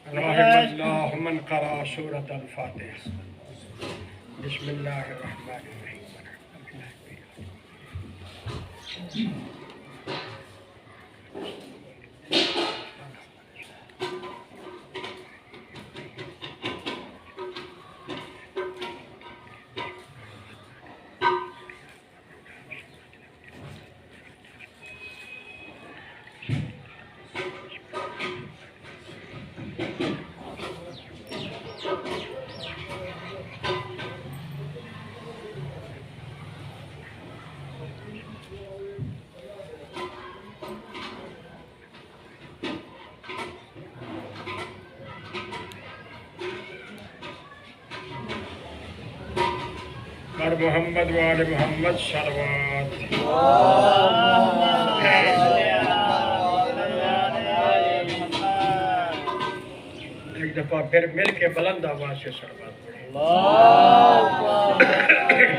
رحم اللہ من قرأ سورة الفاتحہ بسم اللہ الرحمن الرحیم اور محمد وآل محمد صلوات ایک دفعہ پھر مل کے بلند آواز سے صلوات پڑھیں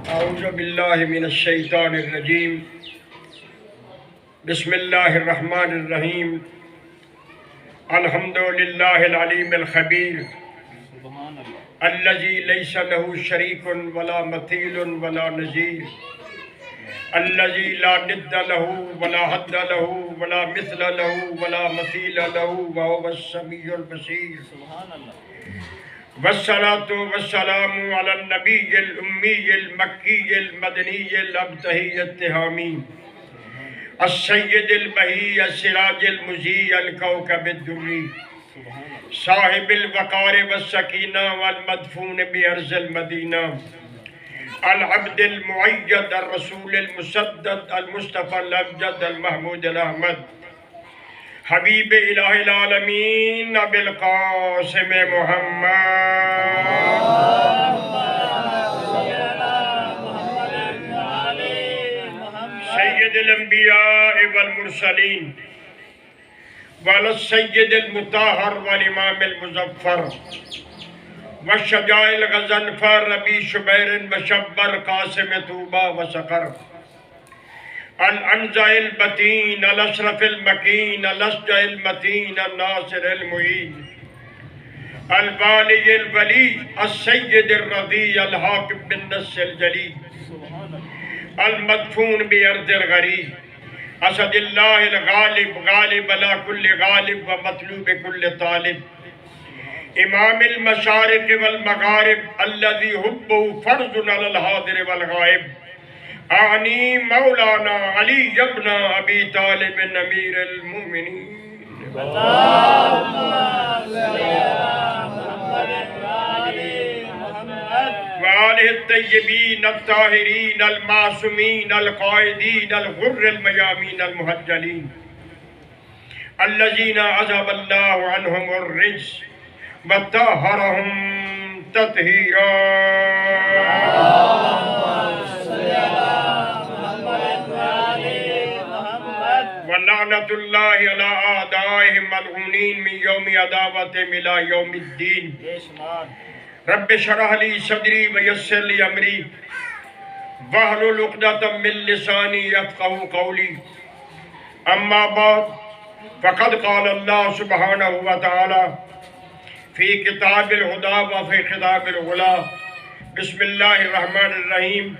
اعوذ باللہ من الشیطان الرجیم بسم اللہ الرحمن الرحیم الحمد للہ العلیم الخبیر الذی لیس له شریک ولا مثیل ولا نظیر الذی لا ند له ولا حد له ولا مثل له ولا مثیل له وهو السمیع البصیر والصلاة والسلام علی النبی الامی المکی المدنی الابتہی التہامی السید البہی السراج المضیء الکوکب الدری صاحب الوقار والسکینہ والمدفون بأرض المدینہ العبد المعید الرسول المسدد المصطفى الامجد المحمود الاحمد حبیب الہ العالمین ابی القاسم محمد سید الانبیاء والمرسلین وعلی السید المطہر والامام المظفر والشجاع الغضنفر ربی شبیر وشبر قاسم طوبہ وسقر الانزع البتین الاشرف المکین الاشجع المتین الناصر المعین الوالی الولی السید الرضی الحاکم بالنص الجلی المدفون بأرض الغریب اسد اللہ الغالب غالب علی کل غالب و مطلوب کل طالب امام المشارق والمغارب الذي حبه فرض على الحاضر والغائب اعنی مولانا علی ابن ابی طالب امیر المومنین وآلہ الطیبین الطاہرین المعصومین القائدین الغر المیامین المحجلین الذین عذب اللہ عنہم الرجس وطہرہم تطہیرا ولعنت اللہ علی اعدائہم ملعونین من یوم عداوتہم الی یوم الدین رب اشرح لی صدری ویسر لی امری واحلل عقدۃ من لسانی یفقہوا قولی اما بعد فقد قال اللہ سبحانہ وتعالی فی کتاب الہدی وفی خطاب الغلا بسم اللہ الرحمن الرحیم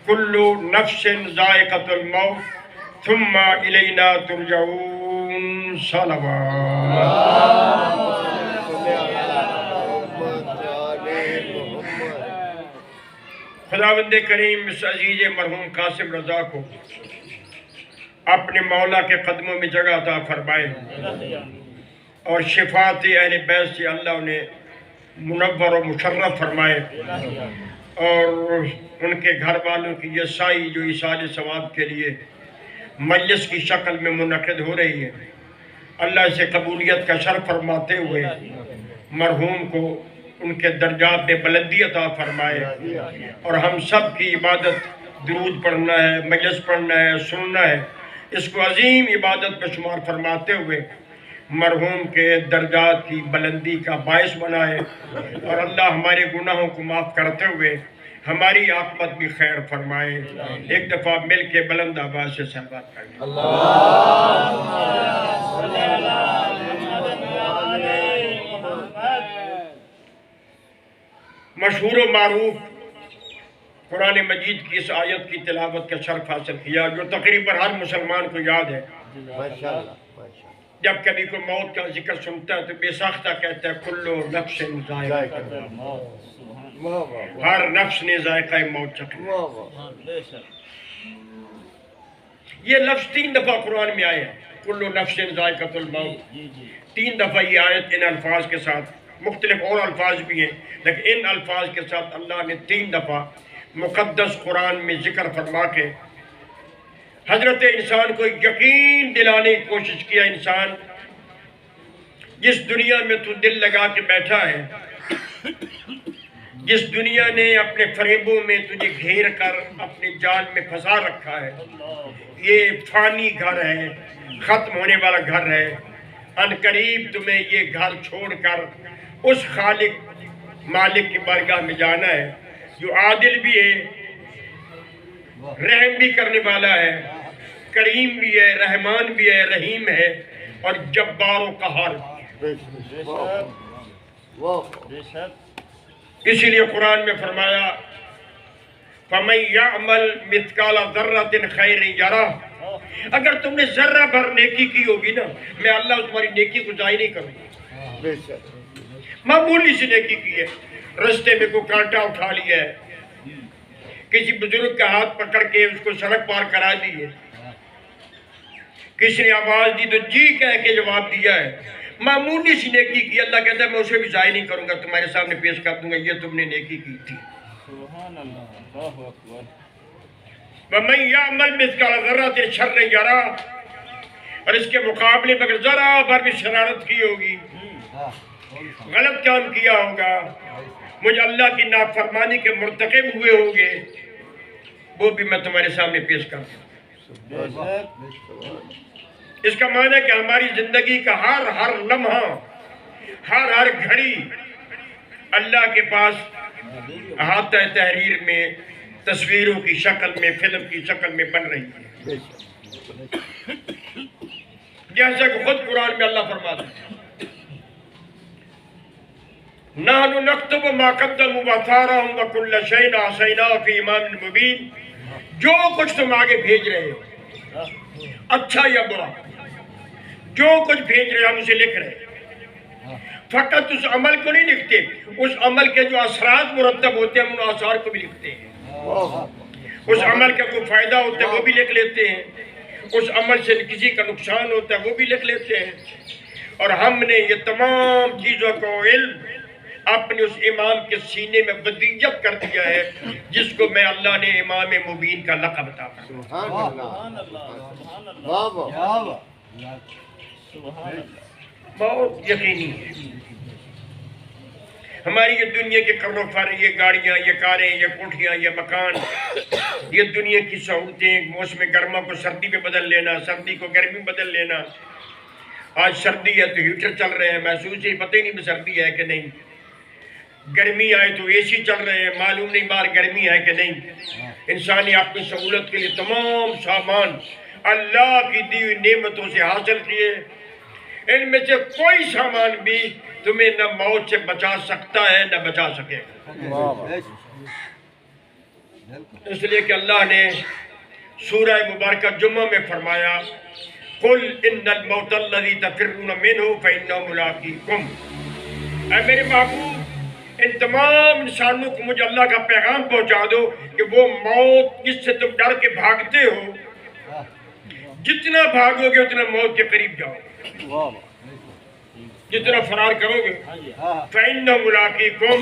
کل نفس ذائقۃ الموت ثم الینا ترجعون صلوات خداوند کریم اس عزیز مرحوم قاسم رضا کو اپنے مولا کے قدموں میں جگہ عطا فرمائے اور شفاعت اہل بیت سے اللہ انہیں منور و مشرف فرمائے اور ان کے گھر والوں کی یہ سائی جو ایصال ثواب کے لیے مجلس کی شکل میں منعقد ہو رہی ہے اللہ اسے قبولیت کا شرف فرماتے ہوئے مرحوم کو ان کے درجات میں بلندی عطا فرمائے اور ہم سب کی عبادت درود پڑھنا ہے مجلس پڑھنا ہے سننا ہے اس کو عظیم عبادت میں شمار فرماتے ہوئے مرحوم کے درجات کی بلندی کا باعث بنائے اور اللہ ہمارے گناہوں کو معاف کرتے ہوئے ہماری عاقبت بھی خیر فرمائے. ایک دفعہ مل کے بلند آواز سے صلوات پڑھیں. مشہور و معروف قرآن مجید کی اس آیت کی تلاوت کا شرف حاصل کیا جو تقریباً ہر مسلمان کو یاد ہے. جب کبھی کوئی موت کا ذکر سنتا ہے تو بے ساختہ کہتا ہے کلو نفس ذائقہ الموت، ہر نفس نے ذائقہ موت چکھا. یہ لفظ 3 دفعہ قرآن میں آئے ہیں، کلو نفس ذائقہ الموت. 3 دفعہ یہ آیت ان الفاظ کے ساتھ، مختلف اور الفاظ بھی ہیں لیکن ان الفاظ کے ساتھ اللہ نے 3 دفعہ مقدس قرآن میں ذکر فرما کے حضرت انسان کو یقین دلانے کی کوشش کیا. انسان جس دنیا میں تو دل لگا کے بیٹھا ہے، جس دنیا نے اپنے فریبوں میں تجھے گھیر کر اپنے جال میں پھنسا رکھا ہے، یہ فانی گھر ہے، ختم ہونے والا گھر ہے. ان قریب تمہیں یہ گھر چھوڑ کر اس خالق مالک کی بارگاہ میں جانا ہے جو عادل بھی ہے، رحم بھی کرنے والا ہے، کریم بھی ہے، رحمان بھی ہے، رحیم ہے اور جبار و قہار. اسی لیے قرآن میں فرمایا فَمَن يَعْمَلْ مِثْقَالَ ذَرَّةٍ خَيْرٍ يَرَهُ. اگر تم نے ذرہ بھر نیکی کی ہوگی نا، میں اللہ تمہاری نیکی کو ضائع نہیں کروں گا. معمولی سی نیکی کی ہے، رستے میں کوئی کانٹا اٹھا لیا ہے، کسی بزرگ کا ہاتھ پکڑ کے اس کو سڑک پار کرا دی ہے، کسی نے آواز دی تو جی کہہ کے جواب دیا ہے، معمولی سی نیکی کی. اللہ کہتا ہے میں اسے بھی ضائع نہیں کروں گا، تمہارے سامنے پیش کر دوں گا، یہ تم نے نیکی کی تھی. سبحان اللہ، اللہ اکبر. وَمَن يَعْمَلْ مِثْقَالَ ذَرَّةٍ شَرًّا يَرَهُ. اور اس کے مقابلے میں اگر ذرا بھر بھی شرارت کی ہوگی، غلط کام کیا ہوگا، مجھے اللہ کی نافرمانی کے مرتکب ہوئے ہوگے، وہ بھی میں تمہارے سامنے پیش کر دوں. اس کا معنی ہے کہ ہماری زندگی کا ہر لمحہ، ہر گھڑی اللہ کے پاس احاطہ تحریر میں، تصویروں کی شکل میں، فلم کی شکل میں بن رہی ہے. جیسا کہ خود قرآن میں اللہ فرماتا ہے نَحْنُ نَكْتُبُ مَا قَدَّمُوا وَآثَارَهُمْ وَكُلَّ شَيْءٍ أَحْصَيْنَاهُ فِي إِمَامٍ مُبِينٍ. جو کچھ تم آگے بھیج رہے ہو، اچھا یا برا، جو کچھ بھیج رہے ہم اسے لکھ رہے ہیں. فقط اس عمل کو نہیں لکھتے، اس عمل کے جو اثرات مرتب ہوتے ہیں ہم ان آثار کو بھی لکھتے ہیں. اس عمل کا کوئی فائدہ ہوتا ہے وہ بھی لکھ لیتے ہیں، اس عمل سے کسی کا نقصان ہوتا ہے وہ بھی لکھ لیتے ہیں. اور ہم نے یہ تمام چیزوں کو علم اپنے اس امام کے سینے میں ودیت کر دیا ہے جس کو میں اللہ نے امام مبین کا لقب عطا فرمایا. سبحان اللہ، سبحان اللہ. بہت یقینی ہے. ہماری یہ دنیا کے کروفر، یہ گاڑیاں، یہ کاریں، یہ کوٹھیاں، یہ مکان، یہ دنیا کی سہولتیں، موسم گرما کو سردی میں بدل لینا، سردی کو گرمی میں بدل لینا. آج سردی ہے تو ہیٹر چل رہے ہیں، محسوس ہی پتہ ہی نہیں سردی ہے کہ نہیں. گرمی آئے تو اے سی چل رہے ہیں، معلوم نہیں باہر گرمی ہے کہ نہیں. انسانی اپنی سہولت کے لیے تمام سامان اللہ کی دی ہوئی نعمتوں سے حاصل کیے. ان میں سے کوئی سامان بھی تمہیں نہ موت سے بچا سکتا ہے نہ بچا سکے. اس لیے کہ اللہ نے سورہ مبارکہ جمعہ میں فرمایا قُلْ إِنَّ الْمَوْتَ الَّذِي تَفِرُّونَ مِنْهُ فَإِنَّهُ مُلَاقِيكُمْ. اے میرے محبوب، ان تمام انسانوں کو مجھے اللہ کا پیغام پہنچا دو کہ وہ موت جس سے تم ڈر کے بھاگتے ہو، جتنا بھاگو گے اتنا موت کے قریب جاؤ گے، جتنا فرار کرو گے فَإِنَّهُ مُلَاقِيكُمْ،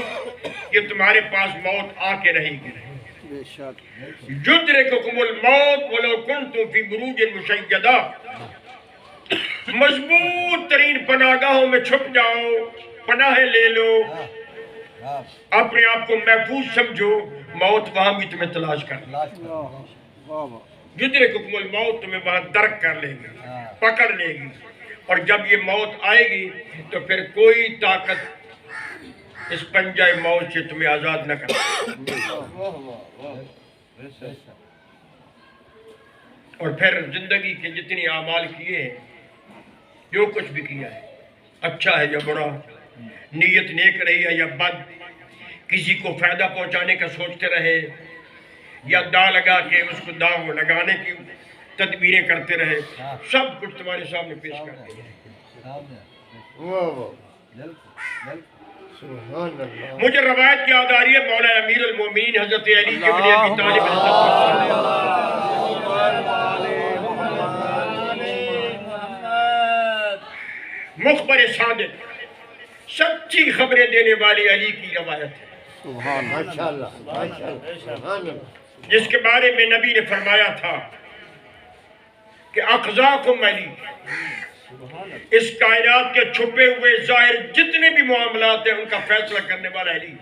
کہ تمہارے پاس موت آ کے رہے گی. يُدْرِكُكُمُ الْمَوْتُ وَلَوْ كُنْتُمْ فِي بُرُوجٍ مُشَيَّدَةٍ. مضبوط ترین پناہگاہوں میں چھپ جاؤ، پناہیں لے لو، اپنے آپ کو محفوظ سمجھو، موت وہاں بھی تمہیں تلاش کر لے. يُدْرِكُكُمُ الْمَوْتُ تمہیں وہاں درک کر لے گی، پکڑ لے گی. اور جب یہ موت آئے گی تو پھر کوئی طاقت اس پنجہ موت سے تمہیں آزاد نہ کرتا۔ اور پھر زندگی کے جتنی اعمال کیے ہیں، جو کچھ بھی کیا ہے، اچھا ہے یا برا، نیت نیک رہی ہے یا بد، کسی کو فائدہ پہنچانے کا سوچتے رہے یا دا لگا کے اس کو دا وہ لگانے کی تدبیریں کرتے رہے، سب کچھ تمہارے سامنے پیش کرتے ہیں۔ مجھے روایت کی یاد آ رہی ہے مولا امیر المومنین حضرت علی ابن ابی طالب مخبر صادق، سچی خبریں دینے والی علی کی روایت ہے، جس کے بارے میں نبی نے فرمایا تھا کہ اقضاکم علی، اس کائنات کے چھپے ہوئے ظاہر جتنے بھی معاملات ہیں ان کا فیصلہ کرنے والا علی۔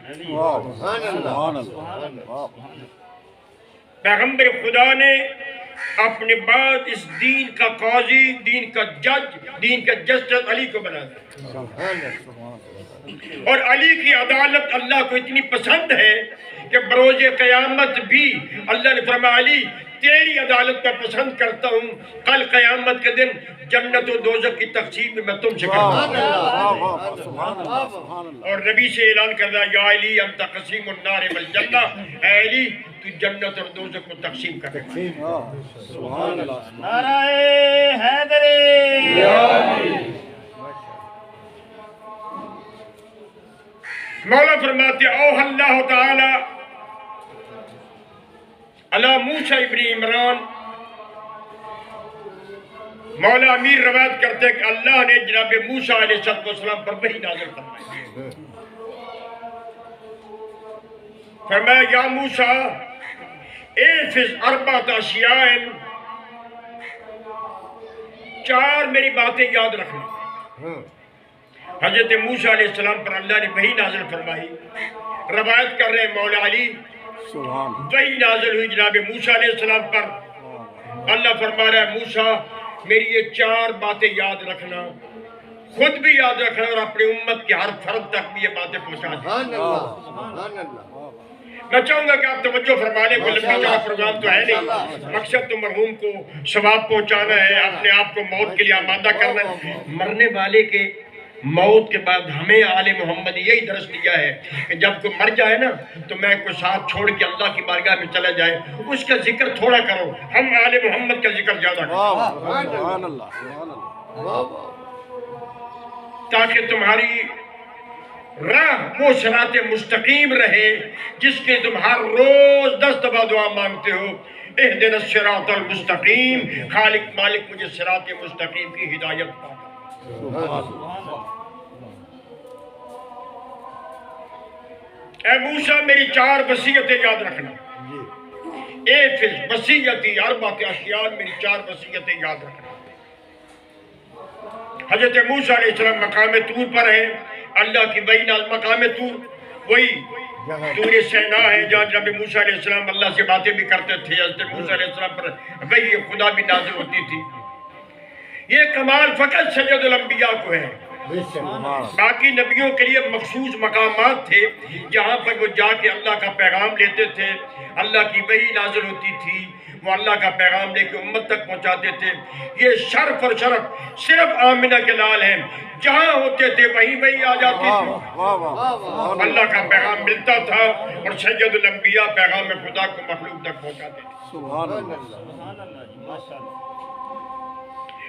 پیغمبر خدا نے اپنے بعد اس دین کا قاضی، دین کا جج، دین کا جسٹس علی کو بنا دیا، اور علی کی عدالت اللہ کو اتنی پسند ہے کہ بروز قیامت بھی اللہ نے فرمایا علی تیری عدالت میں پسند کرتا ہوں، کل قیامت کے دن جنت و دوزخ کی تقسیم میں تم سے کروں گا۔ اور نبی سے اعلان کرنا یا علی انت قسیم النار والجنہ، اے علی تو جنت اور دوزخ کو تقسیم کر دے۔ نعرہ حیدری، مولا فرماتے اوحی اللہ تعالی علی موسیٰ ابن عمران، مولا امیر روایت کرتے ہیں کہ اللہ نے جناب موسیٰ علیہ السلام پر وحی نازل فرمائی، فرمایا یا موسیٰ احفظ اربعۃ اشیاء، چار میری باتیں یاد رکھنا۔ حضرت موسیٰ علیہ السلام پر اللہ نے وحی نازل فرمائی، روایت کر رہے ہیں مولا علی وحی نازل ہوئی جناب موسیٰ علیہ السلام پر، اللہ فرما رہا ہے موسیٰ میری یہ چار باتیں یاد رکھنا، خود بھی یاد رکھنا اور اپنی امت کے ہر فرد تک بھی یہ باتیں پہنچا دیں۔ میں چاہوں گا کہ آپ توجہ فرما لیں، کوئی لمبا چوڑا پروگرام تو ہے نہیں، مقصد تو مرحوم کو ثواب پہنچانا ہے، اپنے آپ کو موت کے لیے آمادہ کرنا ہے۔ مرنے والے کے موت کے بعد ہمیں آل محمد یہی درس دیا ہے کہ جب کوئی مر جائے نا تو میں کوئی ساتھ چھوڑ کے اللہ کی بارگاہ میں چلا جائے، اس کا ذکر تھوڑا کرو، ہم آل محمد کا ذکر زیادہ کرو، تاکہ تمہاری راہ وہ صراط مستقیم رہے جس کے تم ہر روز 10 دفعہ دعا مانگتے ہو، اہدنا الصراط المستقیم، خالق مالک مجھے صراط مستقیم کی ہدایت پا۔ اے موسیٰ میری چار وصیتیں یاد رکھنا، احفظ وصیتی اربعۃ اشیاء، میری چار وصیتیں یاد رکھنا۔ حضرت موسیٰ علیہ السلام مقام طور پر ہے، اللہ کی وحی نازل، مقام طور وہی طور سینا ہے جہاں جناب موسیٰ علیہ السلام اللہ سے باتیں بھی کرتے تھے، حضرت موسیٰ علیہ السلام پر وحی خدا بھی نازل ہوتی تھی۔ یہ کمال فقط سید الانبیاء کو ہے، باقی نبیوں کے لیے مخصوص مقامات تھے جہاں پر وہ جا کے اللہ کا پیغام لیتے تھے، اللہ کی وحی نازل ہوتی تھی، وہ اللہ کا پیغام لے کے امت تک پہنچاتے تھے۔ یہ شرف اور شرف صرف آمنہ کے لال ہیں، جہاں ہوتے تھے وہیں وہی آ جاتی تھی، اللہ کا پیغام ملتا تھا اور سید الانبیاء پیغام خدا کو مخلوق تک پہنچاتے تھے۔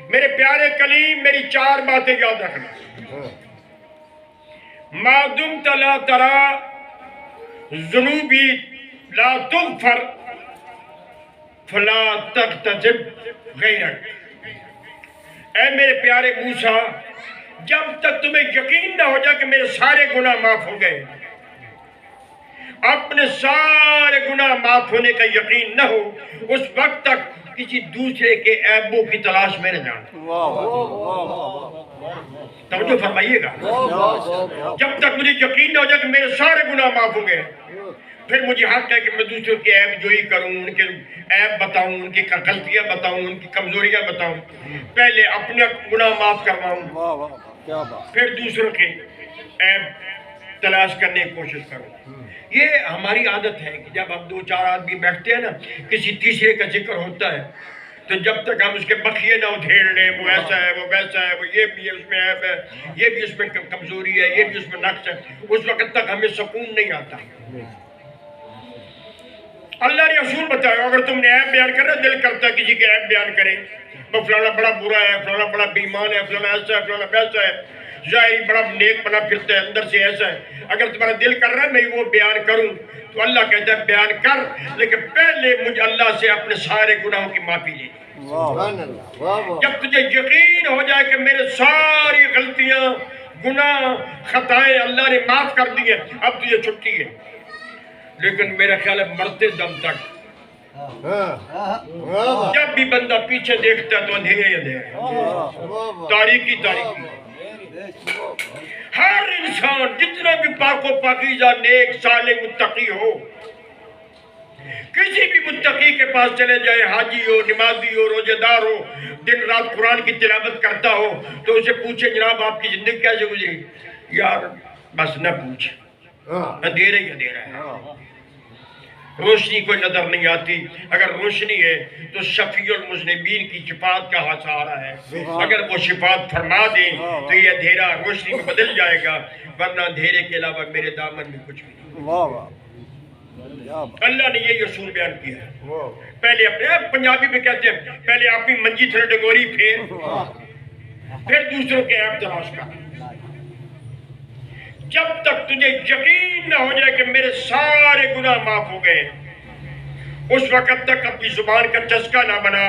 میرے پیارے کلیم میری چار باتیں یاد رکھنا، ما دمت لا ترى ذنوبی لا تغفر فلا تغتجب غیرک۔ اے میرے پیارے موسیٰ جب تک تمہیں یقین نہ ہو جائے کہ میرے سارے گناہ معاف ہو گئے، اپنے سارے گناہ معاف ہونے کا یقین نہ ہو، اس وقت تک کسی دوسرے کے عیبوں کی تلاش میں نہ جانا۔ توجہ فرمائیے گا، جب تک مجھے یقین نہ ہو جائے کہ میرے سارے گناہ معاف ہو گئے، پھر مجھے حق ہے کہ میں دوسروں کے عیب جوئی کروں، ان کے عیب بتاؤں، ان کی غلطیاں بتاؤں، ان کی کمزوریاں بتاؤں، پہلے اپنے گناہ معاف کرواؤں، پھر دوسروں کے عیب تلاش کرنے کی کوشش کرو. یہ ہماری عادت ہے کہ جب ہم 2-4 آدمی بیٹھتے ہیں نا، کسی تیسرے کا ذکر ہوتا ہے تو جب تک ہم اس کے بخیے نہ ادھیڑ لیں، وہ ایسا ہے، وہ ویسا ہے، وہ یہ بھی ہے، اس میں عیب ہے، یہ بھی اس میں کمزوری ہے، یہ بھی اس میں نقص ہے، اس وقت تک ہمیں سکون نہیں آتا. اللہ نے اصول بتایا، اگر تم نے عیب بیان کرنا، دل کرتا ہے کسی کے عیب بیان کریں، وہ فلانا بڑا برا ہے، فلانا بڑا بیمان ہے، فلانا ایسا ہے، فلانا ویسا ہے، ظاہری بڑا نیک بنا پھرتا ہے، اندر سے ایسا ہے. اگر تمہارا دل کر رہا ہے میں وہ بیان کروں تو اللہ کہتا ہے بیان کر، لیکن پہلے مجھے اللہ سے اپنے سارے گناہوں کی معافی لے. جب تجھے یقین ہو جائے کہ میرے ساری غلطیاں، گناہ، خطائیں اللہ نے معاف کر دی ہیں، اب تجھے چھٹی ہے. لیکن میرا خیال ہے مرتے دم تک جب بھی بندہ پیچھے دیکھتا ہے تو اندھیرے ہی اندھیرے، تاریکی تاریکی. ہر انسان جتنا بھی پاک و پاکیزہ، نیک، صالح، متقی ہو، کسی بھی متقی کے پاس چلے جائے، حاجی ہو، نمازی ہو، روزہ دار ہو، دن رات قرآن کی تلاوت کرتا ہو، تو اسے پوچھے جناب آپ کی زندگی کیسے گزری؟ یار بس نہ پوچھ، اندھیرا ہی اندھیرا ہے، روشنی کوئی نظر نہیں آتی. اگر روشنی ہے تو شفیع المذنبین کی شفاعت کا سہارا ہے. اگر وہ شفاعت فرما دیں تو یہ اندھیرا روشنی میں بدل جائے گا، ورنہ اندھیرے کے علاوہ میرے دامن میں کچھ بھی نہیں. اللہ نے یہ اصول بیان کیا ہے. پہلے اپنے پنجابی میں کہتے ہیں پہلے آپ ہی منجی تھلے ڈگوری پھر دوسروں کے عیب تلاش کر. جب تک تجھے یقین نہ ہو جائے کہ میرے سارے گناہ معاف ہو گئے، اس وقت تک اپنی زبان کا چسکا نہ بنا،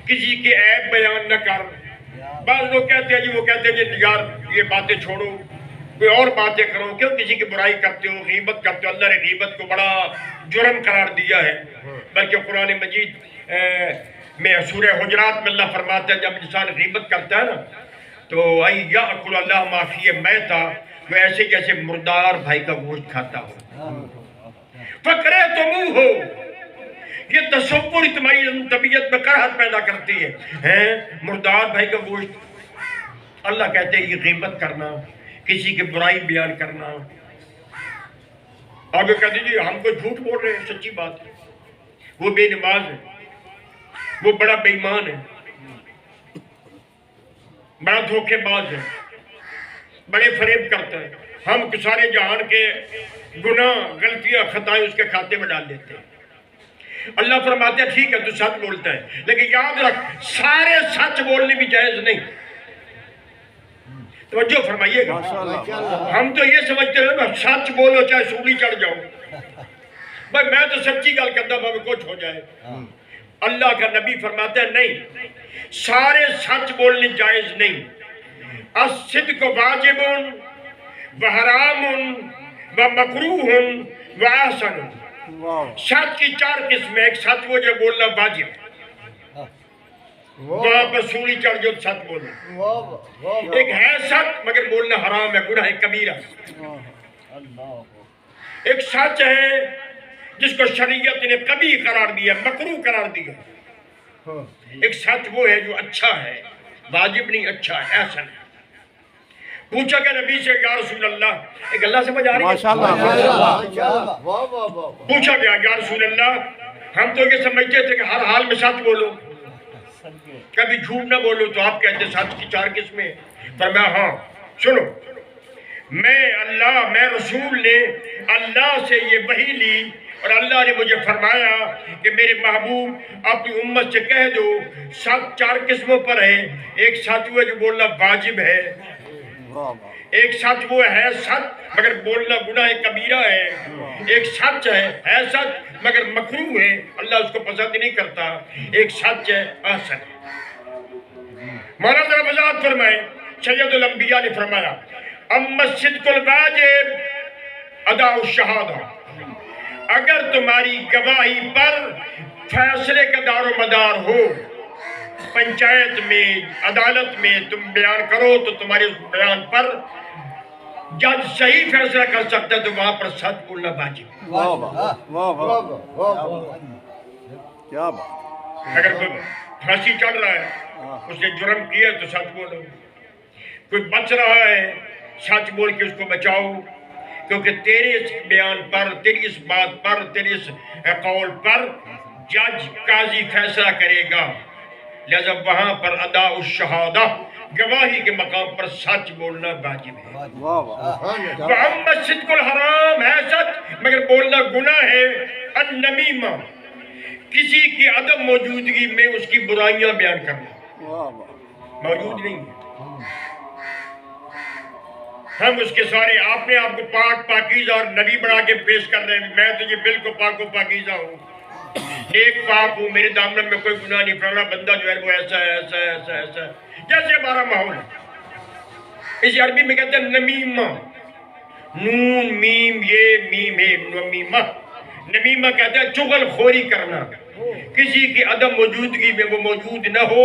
کسی کے عیب بیان نہ کر. بعض لوگ کہتے ہیں جی، وہ کہتے ہیں جی یار یہ باتیں چھوڑو، کوئی اور باتیں کرو، کیوں کسی کی برائی کرتے ہو، غیبت کرتے ہو. اللہ نے غیبت کو بڑا جرم قرار دیا ہے. بلکہ قرآن مجید میں سورہ حجرات میں اللہ فرماتا ہے جب انسان غیبت کرتا ہے نا تو یأکل اللہ ما فی میتہ، وہ ایسے جیسے مردار بھائی کا گوشت کھاتا ہو. فکرہتموہ ہو، یہ تصور تمہاری طبیعت میں کراہت پیدا کرتی ہے. مردار بھائی کا گوشت، اللہ کہتے ہیں یہ غیبت کرنا، کسی کی برائی بیان کرنا. آگے کہتے جی ہم کو جھوٹ بول رہے ہیں، سچی بات ہے، وہ بے نماز ہے، وہ بڑا بے ایمان ہے، بڑا دھوکے باز ہے، بڑے فریب کرتا ہے. ہم سارے جہان کے گناہ، غلطیاں، خطائیں اس کے کھاتے میں ڈال دیتے ہیں. اللہ فرماتے ہیں ٹھیک ہے تو سچ بولتا ہے، لیکن یاد رکھ سارے سچ بولنے بھی جائز نہیں. توجہ فرمائیے گا. ہم تو یہ سمجھتے ہیں نا سچ بولو چاہے سولی چڑھ جاؤ، بھائی میں تو سچی گل کرتا ہوں ہمیں کچھ ہو جائے. اللہ کا نبی فرماتا ہے نہیں، سارے سچ بولنے جائز نہیں. الصدق واجب وحرام ومکروہ وحسن. سچ کی 4 قسمیں. ایک سچ وہ جو بولنا واجب، وہاں پر سولی چڑھ جو سچ بولنا. ایک ہے سچ مگر بولنا حرام ہے، گناہ کبیرہ. ایک سچ ہے جس کو شریعت نے کبھی قرار دیا، مکروہ قرار دیا. ایک سچ وہ ہے جو اچھا ہے، واجب نہیں، اچھا ہے، احسن ہے. پوچھا کہ نبی سے یا رسول اللہ، ایک اللہ سمجھ آ رہی ہے؟ پوچھا گیا یا رسول اللہ ہم تو یہ سمجھتے تھے کہ ہر حال میں سچ بولو، کبھی جھوٹ نہ بولو، تو آپ کہتے ہیں سچ کی 4 قسمیں. فرمایا ہاں سنو، میں رسول نے اللہ سے یہ وحی لی اور اللہ نے مجھے فرمایا کہ میرے محبوب اپنی امت سے کہہ دو سچ 4 قسموں پر ہے. ایک سچ وہ جو بولنا واجب ہے، ایک سچ وہ ہے سچ مگر بولنا گناہ کبیرہ ہے، ایک سچ ہے سچ مگر مکروہ ہے، اللہ اس کو پسند نہیں کرتا، ایک سچ ہے احسن. مولانا ذرا وضاحت فرمائیں. سید الانبیاء نے فرمایا اما الصدق الواجب اداء الشہادہ، اگر تمہاری گواہی پر فیصلے کا دار و مدار ہو، پنچایت میں، عدالت میں تم بیان کرو تو تمہارے اس بیان پر جج صحیح فیصلہ کر سکتا ہے تو وہاں پر سچ بولنا واجب. اگر کوئی پھانسی چڑھ رہا ہے، اس نے جرم کیا تو سچ بولو. کوئی بچ رہا ہے سچ بول کے اس کو بچاؤ، کیونکہ تیرے اس بیان پر، تیری اس بات پر، تیری اس قول پر جج قاضی فیصلہ کرے گا، لہذا وہاں پر ادا الشہادہ گواہی کے مقام پر سچ بولنا واجب ہے۔ وَأَمَّا الصِّدْقُ الحرام ہے سچ مگر بولنا گناہ ہے، النمیمہ کسی کی عدم موجودگی میں اس کی برائیاں بیان کرنا، موجود نہیں ہے، ہم اس کے سارے آپ نے آپ کو پاک پاکیزہ اور نبی بنا کے پیش کر رہے ہیں، میں تو یہ بالکل پاک و پاکیزہ ہوں، نیک پاک ہوں، میرے دامن میں کوئی گناہ نہیں، فلانا بندہ جو ہے وہ ایسا ہے ایسا ہے ایسا ہے ایسا ہے، جیسے ہمارا ماحول ہے۔ اسی عربی میں کہتے ہیں نمیمہ، نون میم یہ میم ہے، نمیمہ، نمیمہ کہتے ہیں چغل خوری کرنا، کسی کی عدم موجودگی میں وہ موجود نہ ہو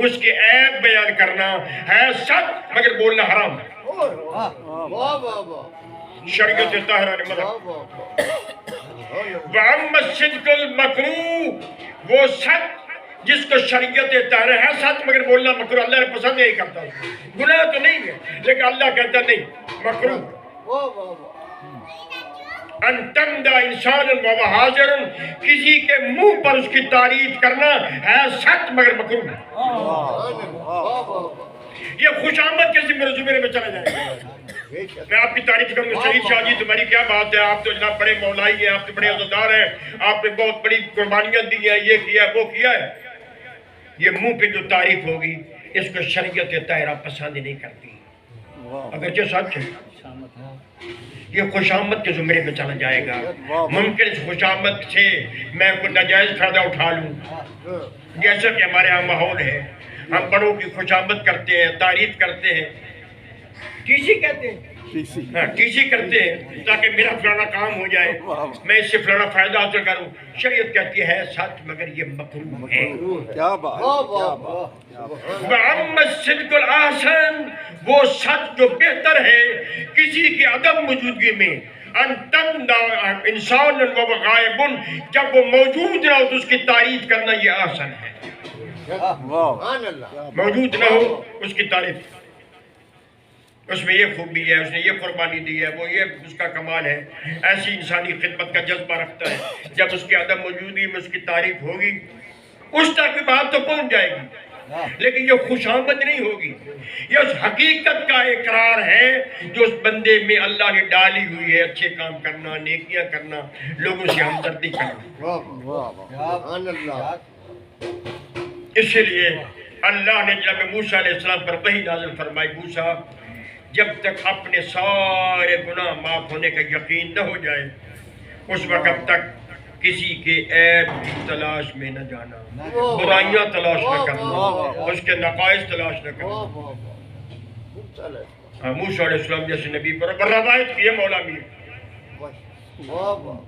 اس کے عیب بیان کرنا ہے سچ مگر بولنا حرام ہے۔ شریعت طاہرہ نے منع۔ وَأَمَّا الصِّدْقُ الْمَكْرُوهُ وہ سچ جس کو شریعت طاہرہ ہے سچ مگر بولنا مکروہ، اللہ نے پسند نہیں کرتا، گناہ تو نہیں ہے لیکن اللہ کہتا نہیں مکروہ۔ ان تمدہ انسان و حاضر کسی کے منہ پر اس کی تعریف کرنا ہے سچ مگر مکروہ ہے۔ یہ خوش آمد کے ذمہ زمرے میں چلا جائے گا۔ میں آپ کی تعریف کروں گا، شہید شاہ جی تمہاری کیا بات ہے، آپ تو جناب بڑے مولائی ہیں، آپ تو بڑے عزتدار ہیں، آپ نے بہت بڑی قربانیاں دی ہیں، یہ کیا ہے وہ کیا ہے، یہ منہ پہ جو تعریف ہوگی اس کو شریعت طاہرہ پسند نہیں کرتی، اگرچہ سچ ہے، یہ خوش آمد کے زمرے میں چلا جائے گا۔ ممکن اس خوش آمد سے میں کوئی ناجائز فائدہ اٹھا لوں، جیسا کہ ہمارے یہاں ماحول ہے، ہم بڑوں کی خوش آمد کرتے ہیں، تعریف کرتے ہیں، ٹیسی کہتے ہیں، ٹیسی کرتے ہیں تاکہ میرا فلانا کام ہو جائے، میں اس سے فلانا فائدہ حاصل کروں۔ شریعت کہتی ہے سچ مگر یہ مکروہ ہے۔ کیا بات، وَأَمَّا الصِّدْقُ الْأَحْسَنُ وہ سچ جو بہتر ہے کسی کی عدم موجودگی میں، ان تمدہ انسان و غائب جب وہ موجود نہ ہو تو اس کی تعریف کرنا یہ آسان ہے، موجود نہ ہو اس کی تعریف، اس میں یہ خوبی ہے، اس نے یہ قربانی دی ہے، وہ یہ اس کا کمال ہے، ایسی انسانی خدمت کا جذبہ رکھتا ہے، جب اس کی عدم موجودگی میں اس کی تعریف ہوگی اس تک بھی بات تو پہنچ جائے گی، لیکن یہ خوش آمد نہیں ہوگی، یہ اس حقیقت کا اقرار ہے جو اس بندے میں اللہ نے ڈالی ہوئی ہے، اچھے کام کرنا، نیکیاں کرنا، لوگوں سے ہمدردی کرنا۔ اس لیے اللہ نے جب موسیٰ علیہ السلام پر وحی نازل فرمائی، موسیٰ جب تک اپنے سارے گناہ معاف ہونے کا یقین نہ ہو جائے اس وقت تک کسی کے عیب کی تلاش میں نہ جانا، برائیاں تلاش نہ کرنا، اس کے نقائص تلاش نہ کرنا۔ موسیٰ علیہ السلام جیسے نبی پر روایت کی ہے مولا میر،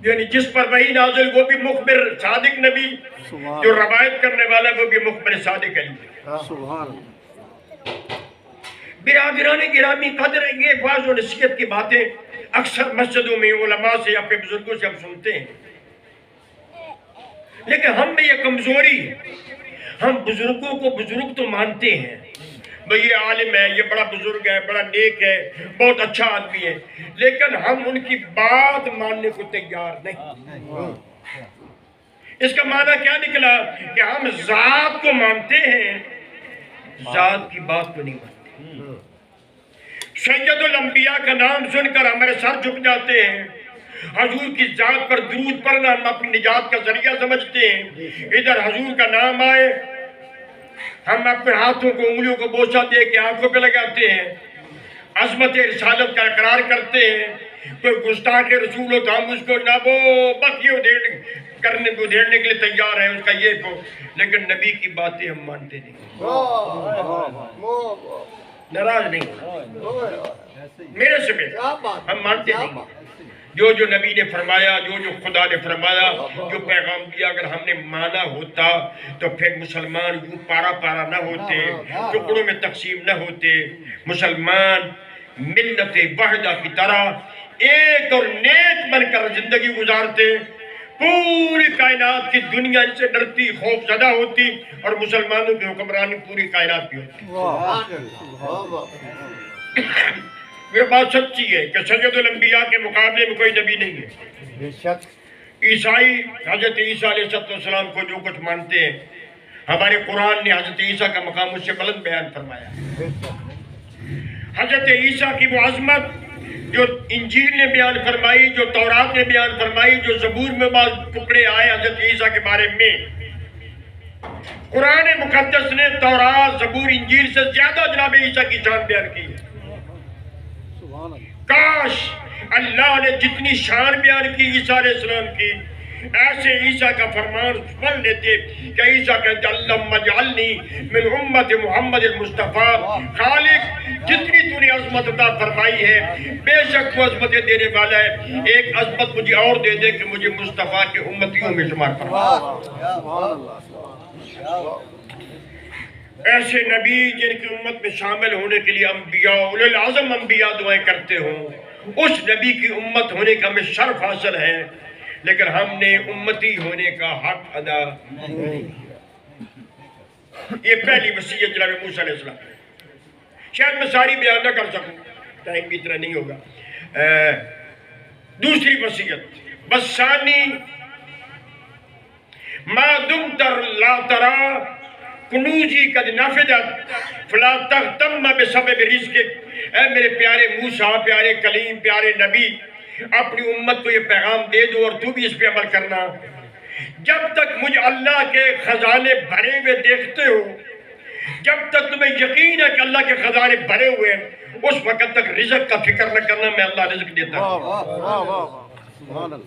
یعنی جس پر وحی نازل وہ بھی مخبر صادق نبی، جو روایت کرنے والا وہ بھی مخبر صادق علی۔ سبحان برادران گرامی قدر، یہ واضح و نصیحت کی باتیں اکثر مسجدوں میں علماء سے اپنے بزرگوں سے ہم سنتے ہیں، لیکن ہم میں یہ کمزوری ہے، ہم بزرگوں کو بزرگ تو مانتے ہیں، بھئی یہ عالم ہے، یہ بڑا بزرگ ہے، بڑا نیک ہے، بہت اچھا آدمی ہے، لیکن ہم ان کی بات ماننے کو تیار نہیں۔ اس کا معنی کیا نکلا کہ ہم ذات کو مانتے ہیں، ذات کی بات کو نہیں مانتے۔ سید الانبیاء کا نام سن کر ہمارے سر جھک جاتے ہیں، حضور کی ذات پر درود پڑھنا ہم اپنی نجات کا ذریعہ سمجھتے ہیں، ادھر حضور کا نام آئے ہم اپنے ہاتھوں کو انگلیوں کو بوسہ دے کے آنکھوں پہ لگاتے ہیں، عظمت رسالت کا اقرار کرتے ہیں، کوئی گستاخ رسول ہو تو ہم اس کو بس یہ ادھیڑنے کے لیے تیار ہیں، اس کا یہ کو، لیکن نبی کی باتیں ہم مانتے نہیں، ناراض نہیں میرے سے ہم مانتے نہیں، جو نبی نے فرمایا، جو خدا نے فرمایا، جو پیغام دیا، اگر ہم نے مانا ہوتا تو پھر مسلمان یوں پارا پارا نہ ہوتے، ٹکڑوں میں تقسیم نہ ہوتے، مسلمان ملت وحدہ کی طرح ایک اور نیک بن کر زندگی گزارتے، پوری کائنات کی دنیا ان سے ڈرتی، خوف زدہ ہوتی، اور مسلمانوں کی حکمرانی پوری کائنات کی ہوتی۔ یہ بات سچی ہے کہ سید الانبیاء کے مقابلے میں کوئی نبی نہیں ہے. بے شک. عیسائی حضرت عیسیٰ علیہ السلام کو جو کچھ مانتے ہیں، ہمارے قرآن نے حضرت عیسیٰ کا مقام اس سے بلند بیان فرمایا. بے شک. حضرت عیسیٰ کی وہ عظمت جو انجیل نے بیان فرمائی، جو تورات نے بیان فرمائی، جو زبور میں بعض ٹکڑے آئے حضرت عیسیٰ کے بارے میں، قرآن مقدس نے تورات، زبور، انجیل سے زیادہ جناب عیسیٰ کی شان بیان کی ہے. سبحان اللہ. کاش اللہ نے جتنی شان بیان کی عیسیٰ علیہ السلام کی، ایسے عیسیٰ کا فرمان پڑھ لیتے کہ عیسیٰ کہتے اللہم اجعلنی من امت محمد المصطفیٰ. خالق جتنی تو نے عظمت عطا فرمائی ہے، بے شک وہ عظمتیں دینے والا ہے. ایک عظمت مجھے اور دے دے کہ مجھے مصطفیٰ کے امتیوں میں شمار فرما. سبحان اللہ. ایسے نبی جن کی امت میں شامل ہونے کے لیے انبیاء، اولو العظم انبیاء دعائیں کرتے ہوں، اس نبی کی امت ہونے کا ہمیں شرف حاصل ہے، لیکن ہم نے امتی ہونے کا حق ادا نہیں. یہ پہلی وصیت جناب موسیٰ علیہ السلام. شاید میں ساری بیان نہ کر سکوں، ٹائم بھی اتنا نہیں ہوگا. دوسری وصیت بسانی ما دمت لا ترى کنوزی قد نفدت فلا تغتم بسبب رزقک. اے میرے پیارے موسیٰ، پیارے کلیم، پیارے نبی، اپنی امت کو یہ پیغام دے دو اور تو بھی اس پہ عمل کرنا. جب تک مجھے اللہ کے خزانے بھرے ہوئے دیکھتے ہو، جب تک تمہیں یقین ہے کہ اللہ کے خزانے بھرے ہوئے ہیں، اس وقت تک رزق کا فکر نہ کرنا، میں اللہ رزق دیتا ہوں. سبحان اللہ.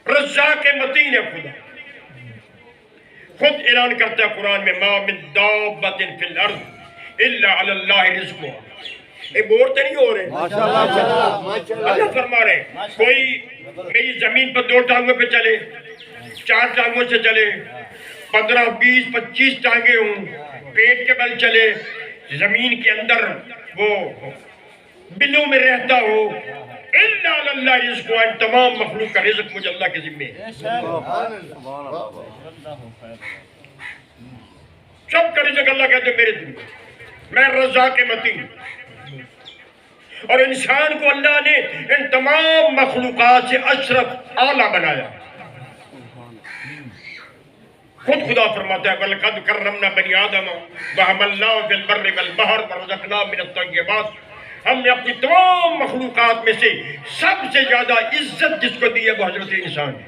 رزاق متین ہے خدا. خود اعلان کرتا ہے قرآن میں ما من دابت فی الارض الا علی اللہ رزقها. یہ بورتے نہیں ہو رہے، اللہ فرما رہے ہیں کوئی میری زمین پر 2 ٹانگوں پہ چلے، 4 ٹانگوں سے چلے، 15 20 25 ٹانگیں ہوں، پیٹ کے بل چلے، زمین کے اندر وہ بلوں میں رہتا ہو، الا علی اللہ رزقها. ان تمام مخلوق کا رزق مجھے اللہ کے ذمہ ہے. سب کا رزق اللہ کہتے ہیں میرے ذمہ. میں رزاق متین. اور انسان کو اللہ نے ان تمام مخلوقات سے اشرف اعلیٰ بنایا. خود خدا فرماتا ہے وَلَقَدْ كَرَّمْنَا بَنِي آدَمَ وَحَمَلْنَاهُمْ فِي الْبَرِّ وَالْبَحْرِ وَرَزَقْنَاهُم مِّنَ الطَّيِّبَاتِ. ہم نے اپنی تمام مخلوقات میں سے سب سے زیادہ عزت جس کو دی ہے وہ حضرت انسان ہے.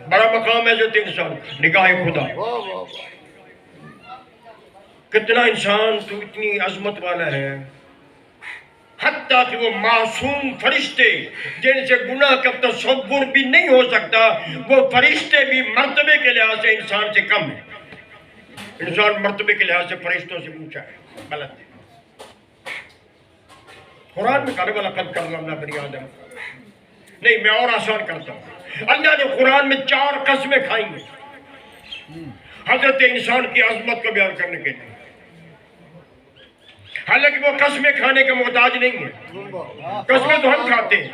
بڑا مقام ہے حضرت انسان، نگاہ خدا. کتنا انسان تو اتنی عظمت والا ہے، حتیٰ کہ وہ معصوم فرشتے جن سے گناہ کا تصور بھی نہیں ہو سکتا، وہ فرشتے بھی مرتبے کے لحاظ سے انسان سے کم ہے. انسان مرتبے کے لحاظ سے فرشتوں سے اونچا ہے، غلط ہے. قرآن میں کہا وَلَقَدْ كَرَّمْنَا بَنِي آدَمَ. نہیں، میں اور آسان کرتا ہوں. اللہ نے قرآن میں 4 قسمیں کھائی ہیں حضرت انسان کی عظمت کو بیان کرنے کے لیے. حالانکہ وہ قسمیں کھانے کا محتاج نہیں ہے. قسمیں تو ہم کھاتے ہیں،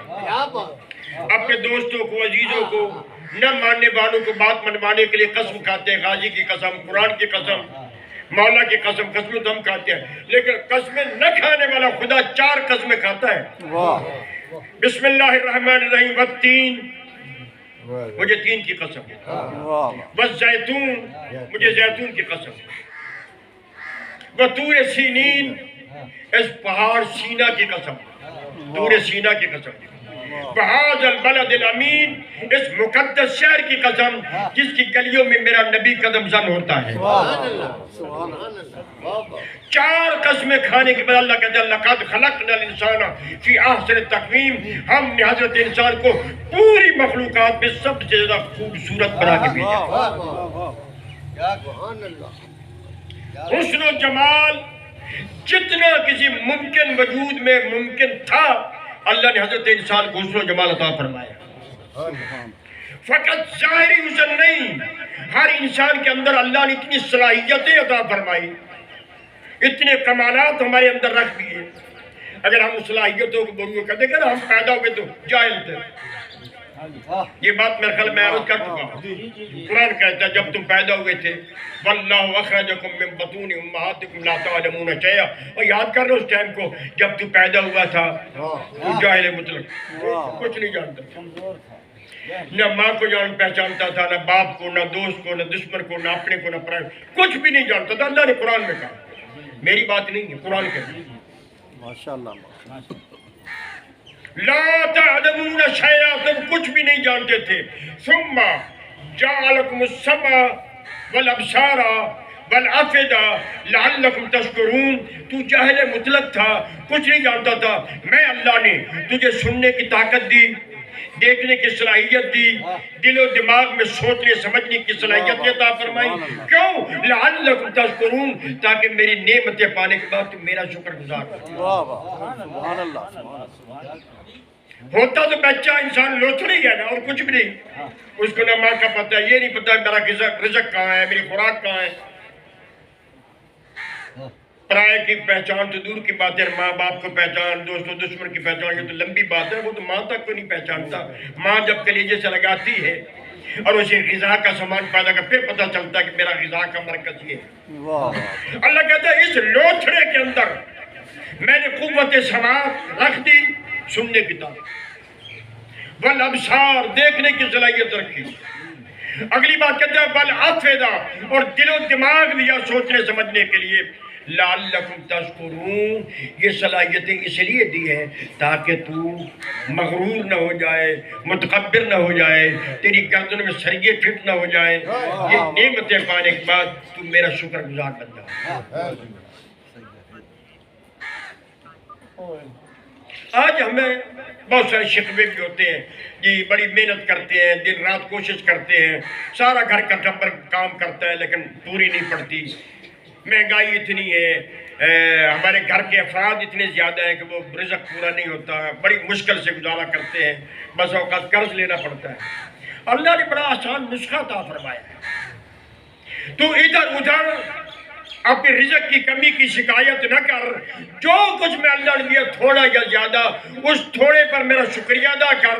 اپنے دوستوں کو، عزیزوں کو، نہ ماننے والوں کو بات منوانے کے لیے قسم کھاتے ہیں. غازی کی قسم، قرآن کی قسم، مولا کی قسم. قسمیں تو ہم کھاتے ہیں، لیکن قسمیں نہ کھانے والا خدا 4 قسمیں کھاتا ہے. بسم اللہ الرحمن الرحیم. والتین، مجھے تین کی قسم. والزیتون، مجھے زیتون کی قسم. وطور سینین، اس پہاڑ سینا کی قسم، طور سینا کی قسم. بہذا البلد الامین، اس مقدس شہر کی قسم جس کی گلیوں میں میرا نبی قدم زن ہوتا ہے. 4 قسمیں کھانے کے بعد اللہ کہتا ہے لقد خلقنا الانسان فی احسن تقویم. ہم نے حضرت انسان کو پوری مخلوقات میں سب سے زیادہ خوبصورت بنا کے بھیجا. حسن و جمال جتنا کسی ممکن وجود میں ممکن تھا، اللہ نے حضرت انسان کو حسن و جمال عطا فرمایا. فقط ظاہری حسن نہیں، ہر انسان کے اندر اللہ نے اتنی صلاحیتیں عطا فرمائی، اتنے کمالات ہمارے اندر رکھ دیے. اگر ہم صلاحیتوں کو بروئے کرتے کہ ہم پیدا ہوئے تو جاہل تھے، یہ بات میرے خیال میں عرض کر چکا ہوں۔ قرآن کہتا ہے جب تم پیدا ہوئے تھے واللہ اخرجکم من بطون امہاتکم لا تعلمون شیئا، اور یاد کر لو اس ٹائم کو جب تو پیدا ہوا تھا تو جاہل مطلق کچھ نہیں جانتا تھا، نہ ماں کو جان پہچانتا تھا، نہ باپ کو، نہ دوست کو، نہ دشمن کو، نہ اپنے کو، نہ پرائے، کچھ بھی نہیں جانتا تھا۔ اللہ نے قرآن میں کہا، میری بات نہیں ہے، قرآن کہتا ہے ماشاءاللہ لا تعلمون شیئا، تم کچھ بھی نہیں جانتے تھے، ثم جعلکم السمع والابصار والافئدہ لعلکم تشکرون، تو جاہل مطلق تھا، کچھ نہیں جانتا تھا، میں اللہ نے تجھے سننے کی طاقت دی، دیکھنے کی صلاحیت دی، دل و دماغ میں سوچنے سمجھنے کی صلاحیت عطا فرمائی، کیوں؟ لعلکم تشکرون، تاکہ میری نعمتیں پانے کے بعد تم میرا شکر گزار ہو۔ واہ واہ سبحان اللہ ہوتا تو بچہ انسان لوچڑی ہے نا، اور کچھ بھی نہیں، اس کو نہ ماں کا پتہ ہے، یہ نہیں پتہ میرا رزق کہاں ہے، میری خوراک کہاں ہے۔ پرائے کی پہچان تو دور کی بات ہے، ماں باپ کو پہچان، دوست و دشمن کی پہچان، یہ تو لمبی بات ہے، وہ تو ماں تک کو نہیں پہچانتا۔ ماں جب کلیجے سے لگاتی ہے اور اسے غذا کا سامان پیدا کر، پھر پتہ چلتا ہے کہ میرا غذا کا مرکز یہ ہے۔ واہ اللہ کہتا ہے اس لوچڑے کے اندر میں نے قوت سماعت رکھ دی، سننے کی طاقت، والابصار دیکھنے کی صلاحیت رکھی، اگلی بات کہتے ہیں والافئدہ، اور دل و دماغ دیا سوچنے سمجھنے کے لیے، لعلکم تشکرون، یہ صلاحیتیں اس لیے دی ہیں تاکہ تو مغرور نہ ہو جائے، متکبر نہ ہو جائے، تیری گردن میں سریے فٹ نہ ہو جائیں، یہ نعمتیں پانے کے بعد تو میرا شکر گزار بن جائے۔ آج ہمیں بہت سارے شکوے بھی ہوتے ہیں، جی بڑی محنت کرتے ہیں، دن رات کوشش کرتے ہیں، سارا گھر کا ٹبر کام کرتا ہے لیکن پوری نہیں پڑتی، مہنگائی اتنی ہے، ہمارے گھر کے افراد اتنے زیادہ ہیں کہ وہ رزق پورا نہیں ہوتا، بڑی مشکل سے گزارا کرتے ہیں، بس اوقات قرض لینا پڑتا ہے۔ اللہ نے بڑا آسان نسخہ عطا فرمایا ہے، تو ادھر ادھر اپنے رزق کی کمی کی شکایت نہ کر، جو کچھ میں اللہ نے دیا تھوڑا یا زیادہ، اس تھوڑے پر میرا شکریہ ادا کر،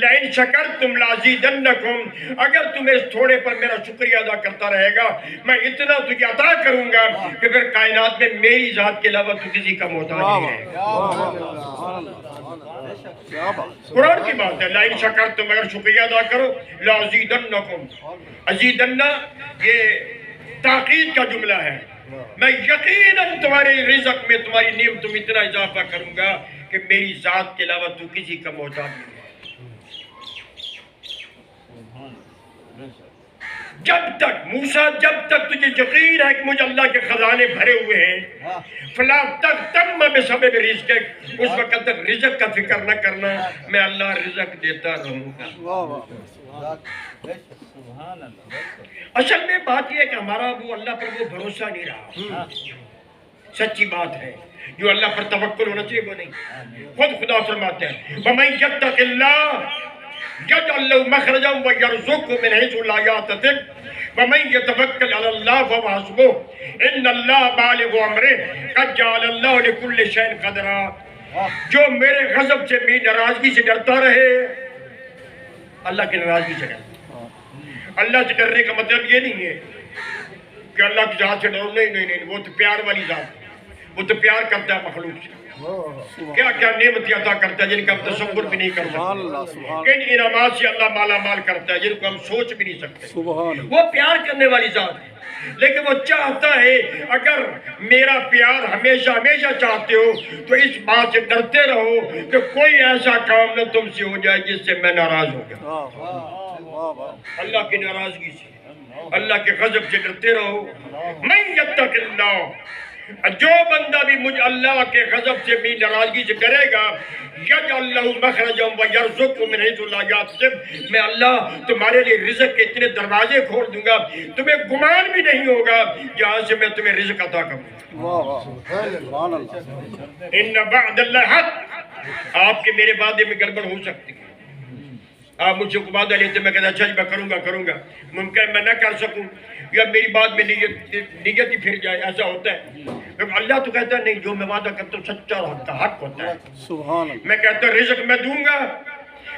لئن شکرتم لازیدنکم، اگر تم اس تھوڑے پر میرا شکریہ ادا کرتا رہے گا میں اتنا تجھے عطا کروں گا کہ پھر کائنات میں میری ذات کے علاوہ تو کسی کا محتاج نہیں ہے۔ قرآن کی بات ہے، لئن شکرتم، اگر شکریہ ادا کرو، لازیدنکم، ازیدنہ یہ تاکید کا جملہ ہے، میں یقیناً تمہارے رزق میں تمہاری نعمتوں میں اتنا اضافہ کروں گا کہ میری ذات کے علاوہ تو کسی کا محتاج نہیں ہے۔ جب تک موسیٰ، جب تک تجھے یقین ہے کہ مجھے اللہ کے خزانے بھرے ہوئے ہیں، فلا تک تم میں سبب رزق، اس وقت تک رزق کا فکر نہ کرنا، میں اللہ رزق دیتا رہوں گا۔ اصل میں بات یہ ہے کہ ہمارا وہ اللہ پر وہ بھروسہ نہیں رہا، سچی بات ہے، جو اللہ پر توکل ہونا چاہیے وہ نہیں۔ خود خدا فرماتے ہیں وَمَن يَتَّقِ اللَّهَ يَجْعَلْ لَهُ مَخْرَجًا وَيَرْزُقْهُ مِنْ حَيْثُ لَا يَحْتَسِبُ وَمَن يَتَوَكَّلْ عَلَى اللَّهِ فَهُوَ حَسْبُهُ إِنَّ اللَّهَ بَالِغُ أَمْرِهِ قَدْ جَعَلَ اللَّهُ لِكُلِّ شَيْءٍ قَدْرًا، جو میرے غضب سے بھی ناراضگی سے ڈرتا رہے، اللہ کی ناراضگی سے ڈرتا۔ اللہ سے ڈرنے کا مطلب یہ نہیں ہے کہ اللہ کی ذات سے ڈرو، نہیں، وہ تو پیار والی ذات ہے، وہ تو پیار کرتا ہے مخلوق سے، کیا کیا نعمت عطا کرتا ہے جن کا ہم تصور بھی نہیں کر سکتے، کن انعامات سے اللہ مالا مال کرتا ہے جن کو ہم سوچ بھی نہیں سکتے، وہ پیار کرنے والی ذات ہے۔ لیکن وہ چاہتا ہے، اگر میرا پیار ہمیشہ ہمیشہ چاہتے ہو تو اس بات سے ڈرتے رہو کہ کوئی ایسا کام نہ تم سے ہو جائے جس سے میں ناراض ہو گیا۔ اللہ کی ناراضگی سے، اللہ کے غضب سے ڈرتے رہو۔ من یتق اللہ، جو بندہ بھی مجھ اللہ کے غضب سے بھی ناراضگی سے ڈرے گا، یجعل لہ مخرجا ویرزقہ من حیث لا یحتسب، میں اللہ تمہارے لیے رزق کے اتنے دروازے کھول دوں گا تمہیں گمان بھی نہیں ہوگا جہاں سے میں تمہیں رزق عطا کروں۔ ان وعد اللہ حق، آپ کے میرے وعدے میں گڑبڑ ہو سکتی ہے، آپ مجھ سے وعدہ لیتے میں کہتا اچھا جی میں کروں گا، ممکن میں نہ کر سکوں یا میری بات میں نیت ہی پھر جائے، ایسا ہوتا ہے۔ اللہ تو کہتا ہے نہیں، جو میں وعدہ کرتا ہوں سچا اور حق ہوتا ہے۔ میں کہتا ہوں رزق میں دوں گا،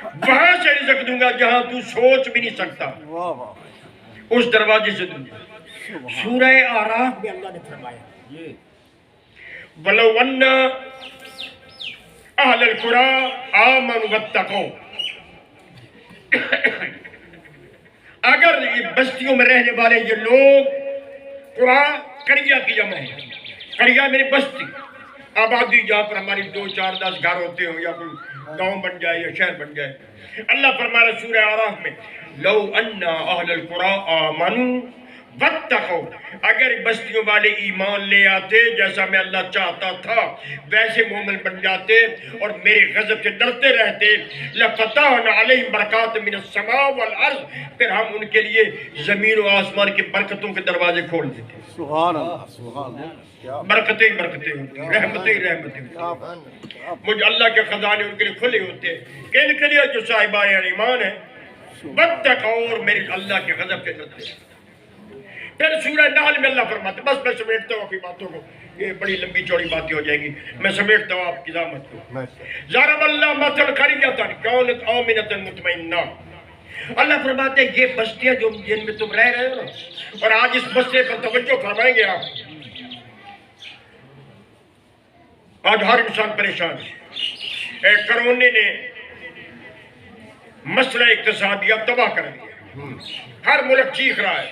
وہاں سے رزق دوں گا جہاں تو سوچ بھی نہیں سکتا، واہ واہ اس دروازے سے دوں گا۔ سورہ آراف میں اللہ نے فرمایا وَلَوْ أَنَّ أَهْلَ الْقُرَىٰ آمَنُوا وَاتَّقَوْا، اگر یہ بستیوں میں رہنے والے یہ لوگ، قرآن قریہ کی جمع ہے، قریہ میری بستی، آبادی جہاں پر ہماری 2 4 10 گھر ہوتے ہوں یا کوئی گاؤں بن جائے یا شہر بن جائے، اللہ فرما رہا ہے سورہ آراف میں لو ان اہل القرى آمنوا واتقوا، اگر بستیوں والے ایمان لے آتے جیسا میں اللہ چاہتا تھا ویسے مومن بن جاتے اور میرے غضب سے ڈرتے رہتے، لفتحنا علیہم برکات من السماء والارض، پھر ہم ان کے لیے زمین و آسمان کی برکتوں کے دروازے کھول دیتے۔ سبحان اللہ سبحان اللہ، کیا برکتیں ہی برکتیں ہوتی ہیں، رحمتیں ہی رحمتیں ہوتی ہیں، مجھے اللہ کے خزانے ان کے لیے کھلے ہوتے ہیں، کن کے لیے جو صاحبان ایمان ہیں واتقوا، اور میرے اللہ کے غضب سے ڈرتے ہیں۔ پھر سورہ نحل میں اللہ فرماتے، بس میں سمیٹتا ہوں اپنی باتوں کو، یہ بڑی لمبی چوڑی باتیں ہو جائیں گی، میں سمیٹتا ہوں آپ کی زحمت کو۔ ضرب اللہ مثل قریۃ کانت آمنۃ مطمئنہ، اللہ فرماتے ہیں یہ بستیاں جو جن میں تم رہ رہے ہو نا، اور آج اس مسئلے پر توجہ فرمائیں گے آپ، آج ہر انسان پریشان ہے، ایک کرونے نے مسئلہ اقتصادیہ تباہ کر دیا، ہر ملک چیخ رہا ہے،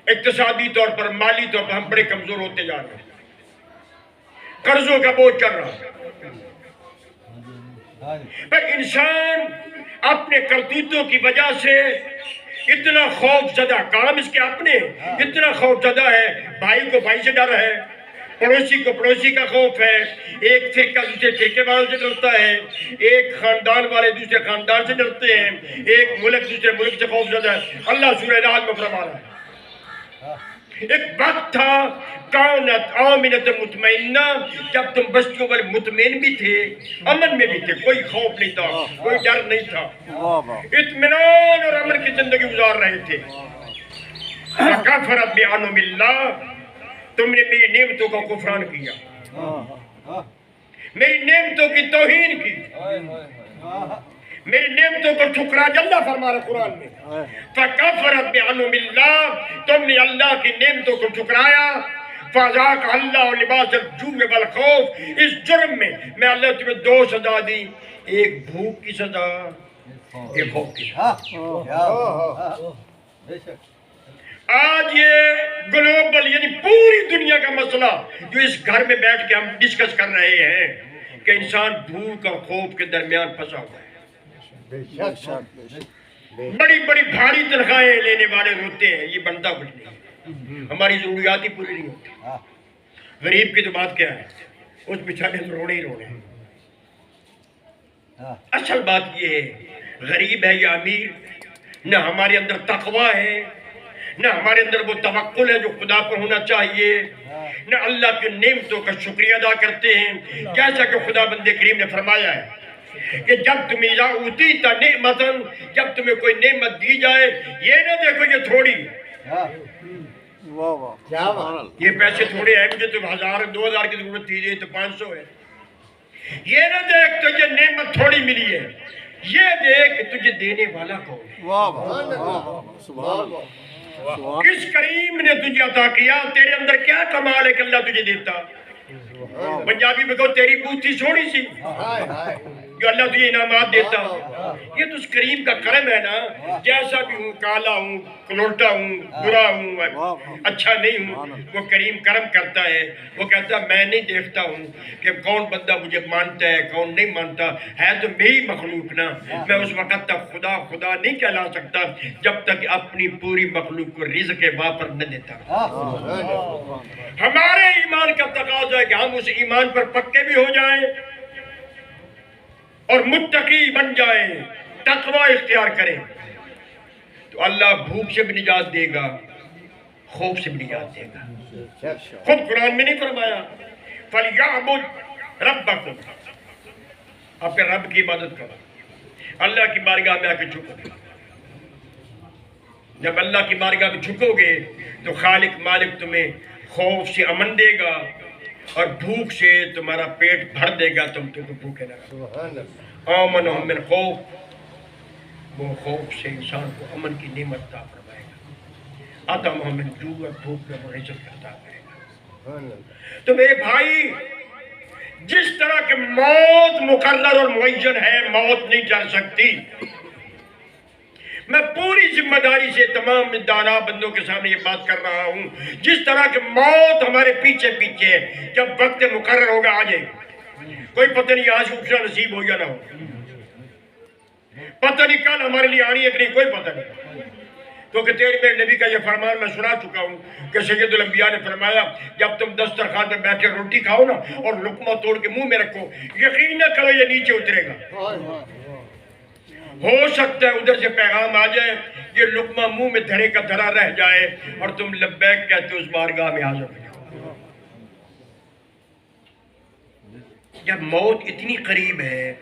اقتصادی طور پر مالی طور پر ہم بڑے کمزور ہوتے جا رہے ہیں، قرضوں کا بوجھ چڑھ رہا ہے، پر انسان اپنے کرتوتوں کی وجہ سے اتنا خوف زدہ، کام اس کے اپنے اتنا خوف زدہ ہے، بھائی کو بھائی سے ڈر ہے، پڑوسی کو پڑوسی کا خوف ہے، ایک فرقہ دوسرے فرقے والے سے ڈرتا ہے، ایک خاندان والے دوسرے خاندان سے ڈرتے ہیں، ایک ملک دوسرے ملک سے خوف زدہ ہے۔ اللہ سورہ نحل میں فرما رہا ہے ایک وقت تھا کانت آمنۃ مطمئنہ، جب تم بستیوں والے مطمئن بھی تھے، امن میں بھی تھے، کوئی خوف نہیں تھا، کوئی ڈر نہیں تھا، اطمینان اور امن کی زندگی گزار رہے تھے۔ فَكَفَرَتْ بِأَنْعُمِ اللَّهِ، تم نے میری نعمتوں کا کفران کیا، میری نعمتوں کی توہین کی، میری نعمتوں کو ٹھکرا، اللہ فرما رہا قرآن میں فَكَفَرَتْ بِأَنْعُمِ اللَّهِ، تم نے اللہ کی نعمتوں کو ٹھکرایا، فَذَاقَ اللَّهُ لِبَاسَ الْجُوعِ وَالْخَوْفِ، اس جرم میں اللہ تمہیں 2 سزا دی، ایک بھوک کی سزا، ایک خوف کی سزا۔ آج یہ گلوبل یعنی پوری دنیا کا مسئلہ جو اس گھر میں بیٹھ کے ہم ڈسکس کر رہے ہیں کہ انسان بھوک اور خوف کے درمیان پھنسا ہوا ہے، بڑی بڑی بھاری تنخواہیں لینے والے روتے ہیں، یہ بنتا کچھ نہیں، ہماری ضروریات ہی پوری نہیں ہوتی۔ غریب کی تو بات کیا ہے، اس بیچارے ہم رونے ہی رونے ہیں۔ اصل بات یہ ہے غریب ہے یا امیر، نہ ہمارے اندر تقوی ہے، نہ ہمارے اندر وہ توکل ہے جو خدا پر ہونا چاہیے، نہ اللہ کی نعمتوں کا شکریہ ادا کرتے ہیں، جیسا کہ خدا بند کریم نے فرمایا ہے کہ جب تمہیں اذا اوتیت نعمتا، جب تمہیں کوئی نعمت دی جائے یہ نہ دیکھو یہ تھوڑی، یہ پیسے تھوڑے ہیں، مجھے تو 1000 2000 کی ضرورت تھی، یہ تو 500 ہے، یہ نہ دیکھ تجھے نعمت تھوڑی ملی ہے، یہ دیکھ تجھے دینے والا کون ہے، کس کریم نے تجھے عطا کیا، تیرے اندر کیا کمال ہے کہ اللہ تجھے دیتا۔ پنجابی میں کہو تیری بوتھی چھوڑی سی جو اللہ تجھے انعامات دیتا، یہ تو اس کریم کا کرم ہے نا، جیسا بھی ہوں، کالا ہوں، کلوٹا ہوں، برا ہوں، اچھا نہیں ہوں، وہ کریم کرم کرتا ہے، وہ کہتا ہے میں نہیں دیکھتا ہوں کہ کون بندہ مجھے مانتا ہے کون نہیں مانتا، ہے تو میری مخلوق نا، میں اس وقت تک خدا خدا نہیں کہلا سکتا جب تک اپنی پوری مخلوق کو رزق واپر نہ دیتا۔ ہمارے ایمان کا تقاضا ہے کہ ہم اس ایمان پر پکے بھی ہو جائیں اور متقی بن جائیں، تقوی اختیار کریں، تو اللہ بھوک سے بھی نجات دے گا، خوف سے بھی نجات دے گا۔ خود قرآن میں نہیں فرمایا فَلْيَعْبُدْ رَبَّكُمْ، اپنے رب کی عبادت کرو، اللہ کی بارگاہ میں آ کے جھکو گے، جب اللہ کی بارگاہ میں جھکو گے تو خالق مالک تمہیں خوف سے امن دے گا اور بھوک سے تمہارا پیٹ بھر دے گا، تم کو بھوکے نہ رہو۔ آمنہم من خوف، وہ خوف سے انسان کو امن کی نعمت عطا فرمائے گا، اطعمہم من جوع، بھوک میں وہ رزق عطا کرے گا۔ تو میرے بھائی، جس طرح کہ موت مقرر اور معین ہے، موت نہیں ٹل سکتی۔ میں پوری ذمہ داری سے تمام دانا بندوں کے سامنے یہ بات کر رہا ہوں، جس طرح کہ موت ہمارے پیچھے پیچھے ہے، جب وقت مقرر ہوگا آ جائے گی۔ کوئی پتہ نہیں آج اٹھنا نصیب ہو یا نہ ہو، پتہ نہیں کل ہمارے لیے آنی ہے کہ نہیں، کوئی پتہ نہیں۔ کیونکہ تیرے میرے نبی کا یہ فرمان میں سنا چکا ہوں کہ سید الانبیاء نے فرمایا، جب تم دسترخوان میں بیٹھے روٹی کھاؤ نا اور لقمہ توڑ کے منہ میں رکھو، یقین نہ کرو یہ نیچے اترے گا۔ ہو سکتا ہے ادھر سے پیغام آ جائے، یہ لقمہ منہ میں دھرے کا دھرا رہ جائے اور تم لبیک کہتے اس بارگاہ میں حاضر ہو جاؤ۔ جب موت اتنی قریب ہے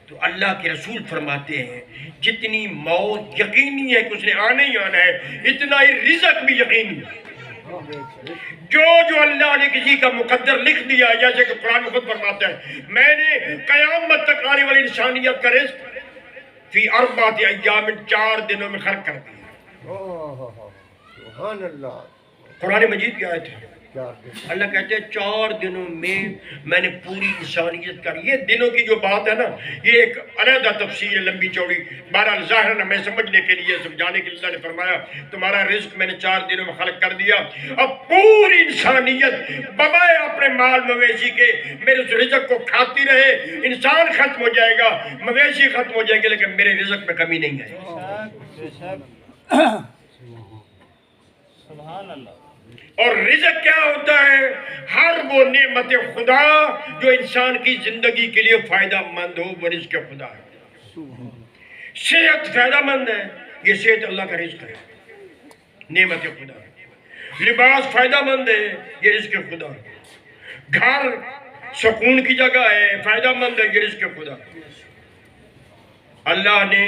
تو اللہ کے رسول فرماتے ہیں جتنی موت یقینی ہے کہ اس نے آنے ہی آنا ہے، اتنا ہی رزق بھی یقینی ہے۔ جو اللہ نے کسی کا مقدر لکھ دیا، جیسے کہ قرآن خود فرماتا ہے، میں نے قیامت تک آنے والی انسانیت کا رزق فی اربعۃ ایام، 4 دنوں میں خلق کر دیا۔ سبحان اللہ۔ قرآن مجید کی آیت ہے، اللہ کہتے ہیں 4 دنوں میں نے پوری انسانیت کر۔ یہ دنوں کی جو بات ہے نا، یہ ایک علیحدہ تفسیر ہے لمبی چوڑی، بہرحال ظاہر ہمیں سمجھنے کے لیے، سمجھانے کے لیے اللہ نے فرمایا تمہارا رزق میں نے 4 دنوں میں خلق کر دیا۔ اب پوری انسانیت بغیر اپنے مال مویشی کے میرے اس رزق کو کھاتی رہے، انسان ختم ہو جائے گا، مویشی ختم ہو جائے گا، لیکن میرے رزق میں کمی نہیں آئے۔ سبحان اللہ۔ اور رزق کیا ہوتا ہے؟ ہر وہ نعمت خدا جو انسان کی زندگی کے لیے فائدہ مند ہو، وہ رزق خدا ہے۔ صحت فائدہ مند ہے، یہ صحت اللہ کا رزق ہے، نعمت خدا ہے۔ لباس فائدہ مند ہے، یہ رزق خدا ہے۔ گھر سکون کی جگہ ہے، فائدہ مند ہے، یہ رزق خدا ہے۔ اللہ نے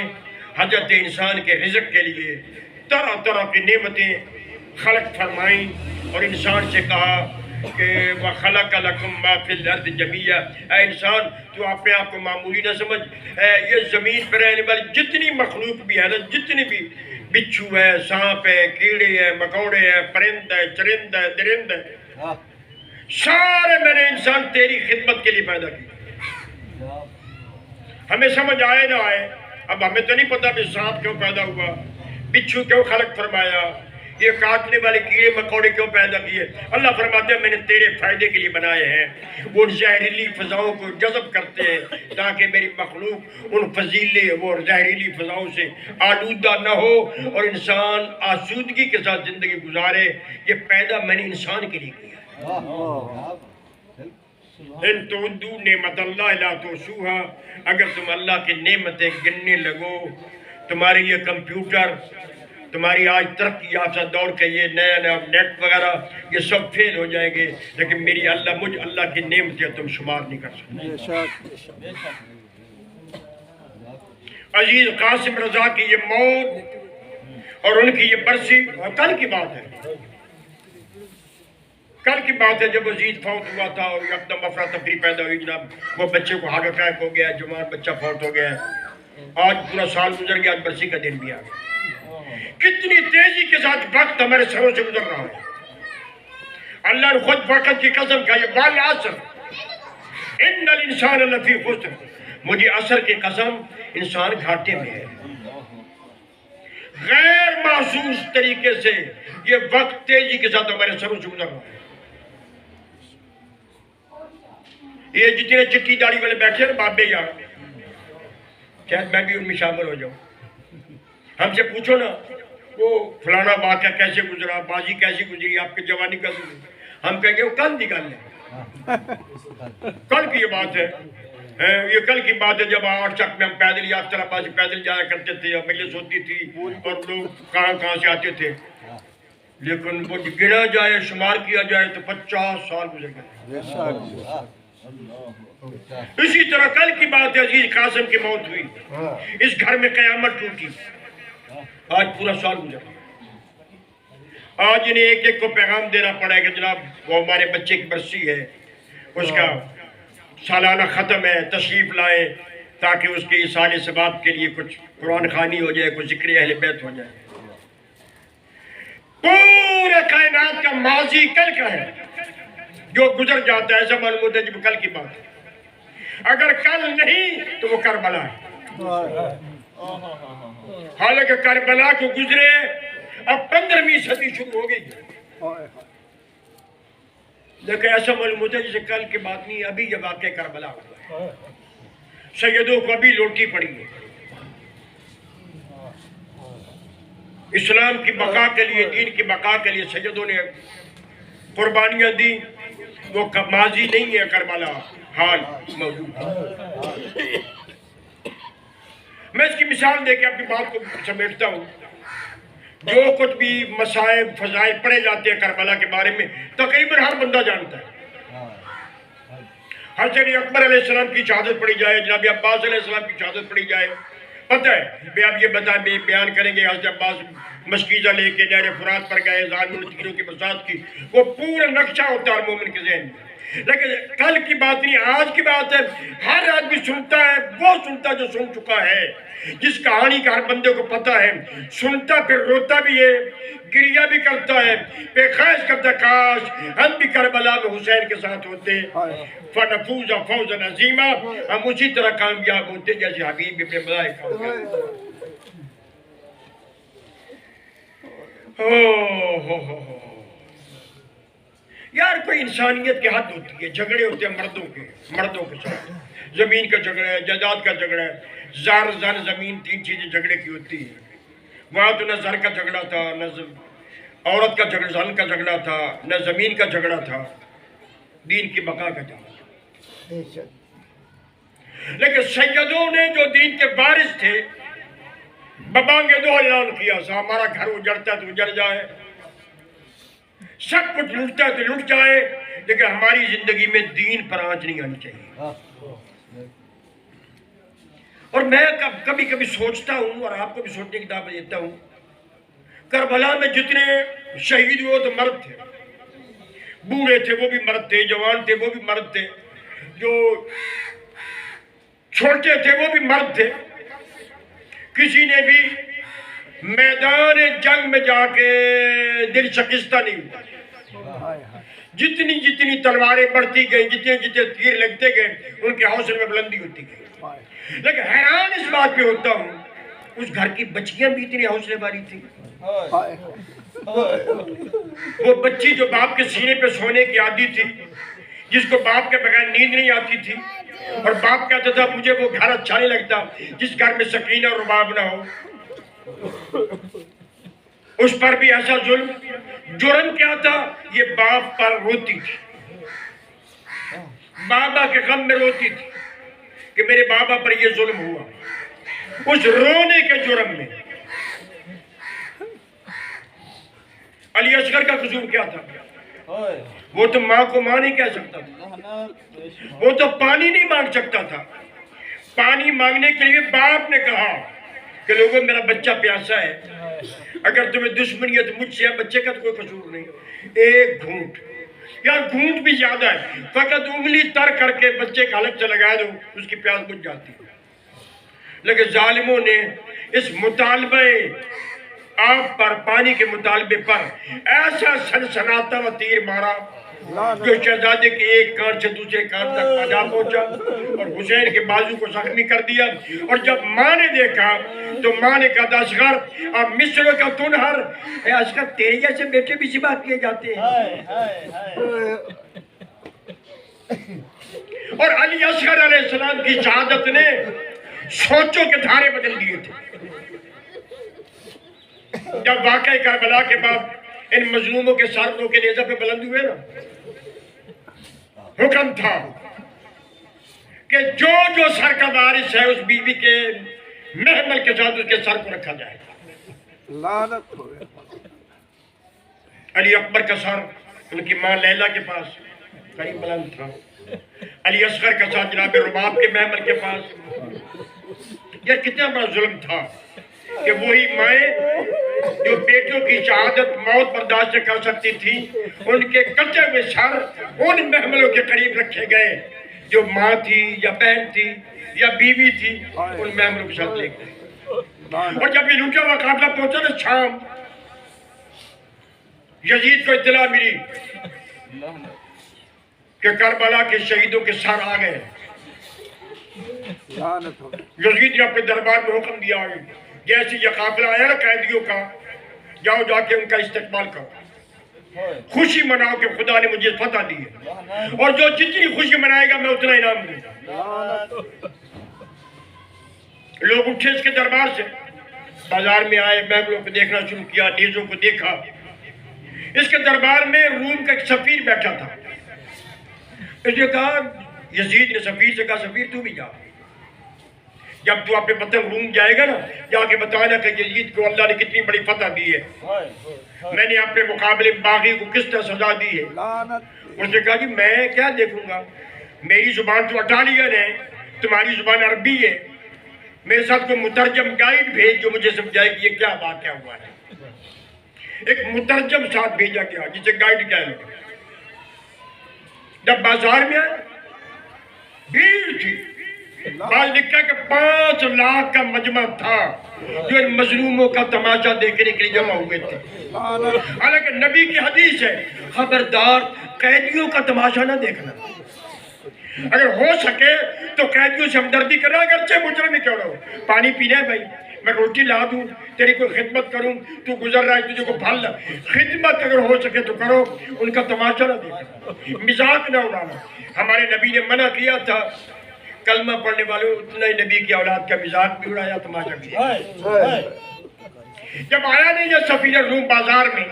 حضرت انسان کے رزق کے لیے طرح طرح کی نعمتیں خلق فرمائیں اور انسان سے کہا کہ وَخَلَقَ لَكُم مَّا فِي الْأَرْضِ جَمِيعًا، اے انسان تو اپنے آپ کو معمولی نہ سمجھ، یہ زمین پر رہنے والی جتنی مخلوق بھی ہے نا، جتنی بھی بچھو ہے، سانپ ہے، کیڑے ہیں، مکوڑے ہیں، پرند ہے، چرند ہے، درند ہے، سارے میں نے انسان تیری خدمت کے لیے پیدا کی۔ ہمیں سمجھ آئے نہ آئے، اب ہمیں تو نہیں پتا بھی سانپ کیوں پیدا ہوا، بچھو کیوں خلق فرمایا، یہ کاٹنے والے کیڑے مکوڑے کیوں پیدا کیے۔ اللہ فرماتے ہیں میں نے تیرے فائدے کے لیے بنائے ہیں، وہ زہریلی فضاؤں کو جذب کرتے ہیں تاکہ میری مخلوق ان فضیلے وہ زہریلی فضاؤں سے آلودہ نہ ہو اور انسان آسودگی کے ساتھ زندگی گزارے۔ یہ پیدا میں نے انسان کے لیے کیا۔ ان تعدوا نعمت اللہ لا تحصوها، اگر تم اللہ کی نعمتیں گننے لگو، تمہارے یہ کمپیوٹر، تمہاری آج ترقی یافتہ دور کے یہ نیا نیا نیٹ وغیرہ، یہ سب فیل ہو جائیں گے، لیکن میری مجھ اللہ کی نعمتیں تم شمار نہیں کر سکتے۔ عزیز قاسم رضا کی یہ موت اور ان کی یہ برسی کل کی بات ہے، کل کی بات ہے جب عزیز فوت ہوا تھا اور یکدم افراتفری پیدا ہوئی جناب، وہ بچے کو ہارٹ اٹیک ہو گیا، جوان بچہ فوت ہو گیا، آج پورا سال گزر گیا، آج برسی کا دن بھی آ گیا۔ کتنی تیزی کے ساتھ وقت ہمارے سروں سے گزر رہا ہے۔ اللہ نے خود وقت کی قسم کھائی، والعصر ان الانسان لفی خسر، مجھے عصر کی قسم انسان گھاٹے میں ہے۔ غیر محسوس طریقے سے یہ وقت تیزی کے ساتھ ہمارے سروں سے گزر رہا ہے۔ یہ جتنے چٹی داڑھی والے بیٹھے ہیں بابے یار، شاید میں بھی ان میں شامل ہو جاؤں۔ ہم سے پوچھو نا وہ فلانا واقعہ کیسے گزرا، بازی کیسی گزری، آپ کی جوانی کا گزری، ہم کہیں گے وہ کل کی گل ہے، کل کی یہ بات ہے، یہ کل کی بات ہے جب 8 چک میں ہم پیدل یافتہ پاس پیدل جایا کرتے تھے، مجلس ہوتی تھی اور لوگ کہاں سے آتے تھے، لیکن وہ گنا جائے شمار کیا جائے تو 50 سال گزر گئے۔ اسی طرح کل کی بات ہے، عزیز قاسم کی موت ہوئی، اس گھر میں قیامت ٹوٹی، آج پورا سال گزر۔ آج انہیں ایک ایک کو پیغام دینا پڑا ہے کہ جناب وہ ہمارے بچے کی برسی ہے، اس کا سالانہ ختم ہے، تشریف لائیں تاکہ اس کے ایصال ثواب کے لیے کچھ قرآن خوانی ہو جائے، کچھ ذکر اہل بیت ہو جائے۔ پورے کائنات کا ماضی کل کا ہے، جو گزر جاتا ہے ایسا معلوم ہوتا ہے جب کل کی بات ہے۔ اگر کل نہیں تو وہ کربلا ہے، حالانکہ کربلا کو گزرے اب 15ویں صدی شروع ہو گئی، لیکن ایسا معلوم ہوتا ہے جسے کل کی بات نہیں، ابھی یہ واقعہ کربلا ہوا ہے، سیدوں کو ابھی لوٹی پڑی ہے۔ اسلام کی بقا کے لیے، دین کی بقا کے لیے سیدوں نے قربانیاں دی، وہ ماضی نہیں ہے، کربلا حال موجود ہے۔ میں اس کی مثال دے کے اپنی بات کو سمیٹتا ہوں۔ جو کچھ بھی مصائب فضائل پڑھے جاتے ہیں کربلا کے بارے میں تقریباً ہر بندہ جانتا ہے۔ حضرت اکبر علیہ السلام کی شہادت پڑھی جائے، جناب عباس علیہ السلام کی شہادت پڑھی جائے، پتہ ہے بے اب یہ بیان کریں گے حضرت عباس مشکیزہ لے کے نہر فرات پر گئے، ظالموں نے تیروں کی بساط کی، وہ پورا نقشہ ہوتا ہے مومن کے ذہن میں۔ لیکن کل کی بات نہیں، آج کی بات ہے۔ ہر آدمی سنتا ہے، وہ سنتا جو سن چکا ہے، جس کہانی کا ہر بندے کو پتہ ہے، سنتا پھر روتا بھی ہے، گریہ بھی کرتا ہے، پھر خواہش کرتا ہے کاش ہم بھی کربلا میں حسین کے ساتھ ہوتے، فنفوز فوزا عظیما، ہم اسی طرح کامیاب ہوتے جیسے حبیب ابن ملائکہ ہو۔ یار کوئی انسانیت کی حد ہوتی ہے، جھگڑے ہوتے ہیں مردوں کے ساتھ، زمین کا جھگڑا ہے، جائیداد کا جھگڑا ہے، زر زن زمین، تین چیزیں جھگڑے کی ہوتی ہیں۔ وہاں تو نہ زر کا جھگڑا تھا، نہ عورت کا جھگڑا، زن کا جھگڑا تھا، نہ زمین کا جھگڑا تھا، دین کی بقا کا جھگڑا۔ لیکن سیدوں نے جو دین کے وارث تھے ببانگے دو اعلان کیا، ہمارا گھر اجڑتا ہے تو اجڑ جائے، سب کچھ لوٹتا ہے تو لوٹ جائے، لیکن ہماری زندگی میں دین پر آنچ نہیں آنی چاہیے۔ اور میں کبھی کبھی سوچتا ہوں، اور آپ کو بھی سوچنے کی دعوت دیتا ہوں، کربلا میں جتنے شہید ہوئے تو مرد تھے، بوڑھے تھے وہ بھی مرد تھے، جوان تھے وہ بھی مرد تھے، جو چھوٹے تھے وہ بھی مرد تھے۔ کسی نے بھی میدان جنگ میں جا کے دل شکستہ نہیں ہوا۔ جتنی جتنی تلواریں بڑھتی گئیں، جتنے جتنے تیر لگتے گئے، ان کے حوصلے میں بلندی ہوتی گئی۔ لیکن حیران اس بات پہ ہوتا ہوں، اس گھر کی بچیاں بھی اتنی حوصلے والی تھی۔ وہ بچی جو باپ کے سینے پہ سونے کی عادی تھی، جس کو باپ کے بغیر نیند نہیں آتی تھی، اور باپ کہتا تھا مجھے وہ گھر اچھا نہیں لگتا جس گھر میں سکینہ اور رباب نہ ہو، اس پر بھی ایسا ظلم۔ جرم کیا تھا؟ یہ باپ پر روتی تھی، بابا کے غم میں روتی تھی کہ میرے بابا پر یہ ظلم ہوا۔ اس رونے کے جرم میں علی اصغر کا قصور کیا تھا؟ وہ تو ماں کو ماں نہیں کہہ سکتا تھا، وہ تو پانی نہیں مانگ سکتا تھا۔ پانی مانگنے کے لیے باپ نے کہا کہ لوگوں میرا بچہ پیاسا ہے، اگر تمہیں دشمنی ہے تو مجھ سے ہے، بچے کا تو کوئی قصور نہیں، ایک گھونٹ، یا گھونٹ بھی زیادہ ہے، فقط انگلی تر کر کے بچے کا حلق سے لگا دو، اس کی پیاس بجھ جاتی ہے۔ لیکن ظالموں نے اس مطالبے آپ پر، پانی کے مطالبے پر ایسا سنسناتا و تیر مارا جو شہزادے کے ایک کان سے دوسرے کان تک جا پہنچا اور حسین کے بازو کو زخمی کر دیا۔ اور جب ماں نے دیکھا تو ماں نے کہا اصغر اب مصر کا تنہر، اے اصغر تیرے جیسے بیٹے بھی ذبح کیے جاتے ہیں۔ اور علی اصغر علیہ السلام کی شہادت نے سوچوں کے دھارے بدل دیے تھے۔ جب واقعہ کربلا کے بعد ان مظلوموں کے سر کے نیزہ پہ بلند ہوئے نا، حکم تھا کہ جو جو سر کا وارث ہے اس بیوی کے محمل کے ساتھ اس کے سر کو رکھا جائے۔ لعنت ہوئے۔ علی اکبر کا سر ان کی ماں لیلا کے پاس قریب بلند تھا، علی اصغر کا سر جناب رباب کے محمل کے پاس۔ یہ کتنا بڑا ظلم تھا کہ وہی مائیں جو بیٹوں کی شہادت موت برداشت کر سکتی تھی، ان کے کٹے ہوئے سر ان محملوں کے قریب رکھے گئے جو ماں تھی یا بہن تھی یا بیوی تھی ان محملوں کے ساتھ لے گئے اور جب یہ لوٹا ہوا قافلہ پہنچا نا شام یزید کو اطلاع ملی کہ کربلا کے شہیدوں کے سر آ گئے یزید نے اپنے دربار میں حکم دیا جیسے یہ قافلہ آیا نا قیدیوں کا جاؤ جا کے ان کا استقبال کرو خوشی مناؤ کہ خدا نے مجھے فتح دی ہے اور جو جتنی خوشی منائے گا میں اتنا انعام دوں گا لوگ اٹھے اس کے دربار سے بازار میں آئے محملوں کو دیکھنا شروع کیا نیزوں کو دیکھا اس کے دربار میں روم کا ایک سفیر بیٹھا تھا اس نے کہا یزید نے سفیر سے کہا سفیر تو بھی جا جب تو اپنے وطن روم جائے گا نا جا کے بتانا کہ یزید کو اللہ نے کتنی بڑی فتح دی ہے میں نے اپنے مقابلے باغی کو کس طرح سزا دی ہے اس نے کہا جی میں کیا دیکھوں گا میری زبان تو اٹالین ہے تمہاری زبان عربی ہے میرے ساتھ کوئی مترجم گائیڈ بھیج جو مجھے سمجھائے کہ یہ کیا واقعہ ہوا ہے ایک مترجم ساتھ بھیجا گیا جسے گائیڈ کہہ لو جب بازار میں آئے بھیڑ تھی بعض لکھا کہ 5 لاکھ کا مجمع تھا جو ان مظلوموں کا تماشا دیکھنے کے لیے جمع ہوئے تھے حالانکہ نبی کی حدیث ہے خبردار قیدیوں کا تماشا نہ دیکھنا اگر ہو سکے تو قیدیوں سے ہمدردی کرنا اگرچہ مجرم ہی کیوں نہ ہو پانی پینا ہے بھائی میں روٹی لا دوں تیری کوئی خدمت کروں تو گزر رہا ہے تجھے کو پھل خدمت اگر ہو سکے تو کرو ان کا تماشا نہ دیکھنا مذاق نہ اڑانا ہمارے نبی نے منع کیا تھا کلمہ پڑھنے والے اتنا ہی نبی کی اولاد کا مذاق بھی اڑایا تماشا بھی جب آیا نہیں یہ سفیر روم بازار میں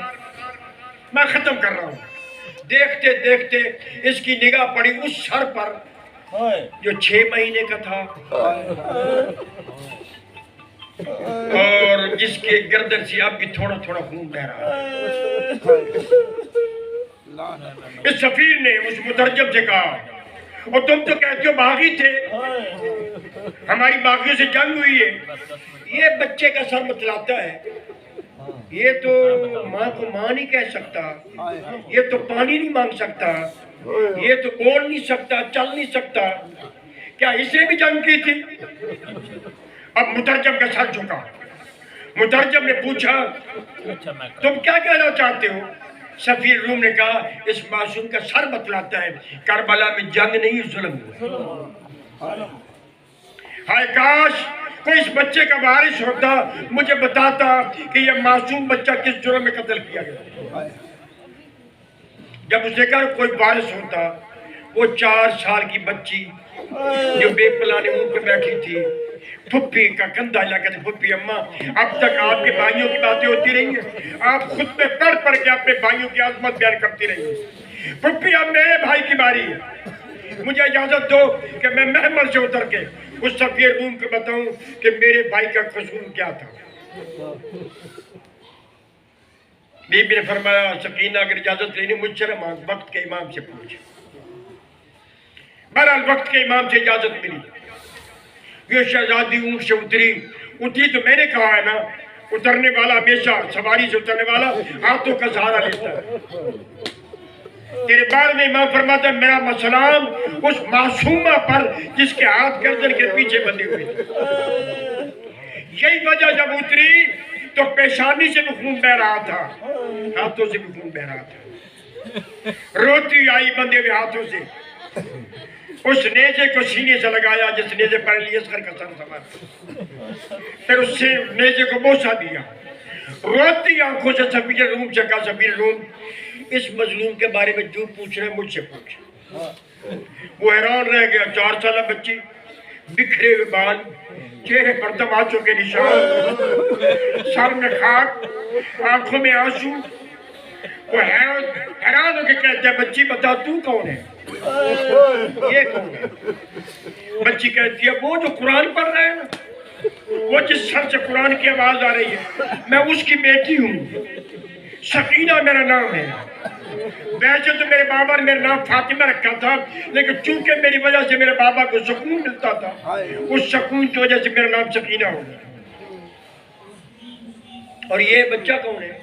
میں ختم کر رہا ہوں دیکھتے دیکھتے اس کی نگاہ پڑی اس سر پر جو 6 مہینے کا تھا اور جس کے گردن سے اب بھی تھوڑا تھوڑا خون بہ رہا ہے اس سفیر نے اس مترجم سے کہا اور تم تو کہتے ہو باغی تھے ہماری باغیوں سے جنگ ہوئی ہے یہ بچے کا سر متلاتا ہے یہ تو ماں کو ماں نہیں کہہ سکتا یہ تو پانی نہیں مانگ سکتا یہ تو بول نہیں سکتا چل نہیں سکتا کیا اسے بھی جنگ کی تھی اب مترجم کا سر جھکا مترجم نے پوچھا تم کیا کہنا چاہتے ہو سفیر روم نے کہا اس معصوم کا سر بتلاتا ہے کربلا میں جنگ نہیں ظلم ہوا ہائے کاش کوئی اس بچے کا وارث ہوتا مجھے بتاتا کہ یہ معصوم بچہ کس جرم میں قتل کیا گیا جب اس نے کہا کوئی وارث ہوتا وہ 4 سال کی بچی جو بے پلانے منہ پہ بیٹھی تھی پھپھی کا کندھا ہلا کہتے پھپھی اماں اب تک آپ کے بھائیوں کی باتیں ہوتی رہی ہیں آپ خود پہ پڑھ پڑھ کے اپنے بھائیوں کی عظمت بیان کرتی رہی ہیں پھپھی اب میرے بھائی کی باری ہے مجھے اجازت دو کہ میں محمل سے اتر کے اس سفیر روم کو بتاؤں کہ میرے بھائی کا قصور کیا تھا بی بی نے فرمایا سکینہ اگر اجازت لینی مجھ سے نہ مانگ وقت کے امام سے پوچھ بہرحال وقت کے امام سے اجازت ملی یہ شہزادی اونٹ سے اتری تو میں نے کہا ہے نا اترنے والا ہمیشہ سواری سے اترنے والا ہاتھوں کا سہارا لیتا ہے تیرے بارے میں امام فرماتا ہے میرا مسلام اس معصومہ پر جس کے ہاتھ گردن کے پیچھے بندھے ہوئے تھے یہی وجہ جب اتری تو پیشانی سے بھی خون بہ رہا تھا ہاتھوں سے بھی خون بہ رہا تھا روتی آئی بندے ہوئے ہاتھوں سے اس نیزے کو سینے سے لگایا جس نیزے پر الیسر کا سر سوار پھر اس سے نیزے کو بوسہ دیا روتی آنکھوں سے سفیر روم سے کہا سفیر روم اس مظلوم کے بارے میں جو پوچھ رہے مجھ سے پوچھ وہ حیران رہ گیا 4 سالہ بچی بکھرے ہوئے بال چہرے پر تماچوں کے نشان سر میں خاک آنکھوں میں آنسو وہ حیران ہو کے کہتے ہیں بچی بتا تو کون ہے یہ کون ہے بچی کہتی ہے وہ جو قرآن پڑھ رہے ہیں نا وہ جس سر سے قرآن کی آواز آ رہی ہے میں اس کی بیٹی ہوں سکینہ میرا نام ہے ویسے تو میرے بابا نے میرا نام فاطمہ رکھا تھا لیکن چونکہ میری وجہ سے میرے بابا کو سکون ملتا تھا اس سکون کی وجہ سے میرا نام سکینہ ہو گیا اور یہ بچہ کون ہے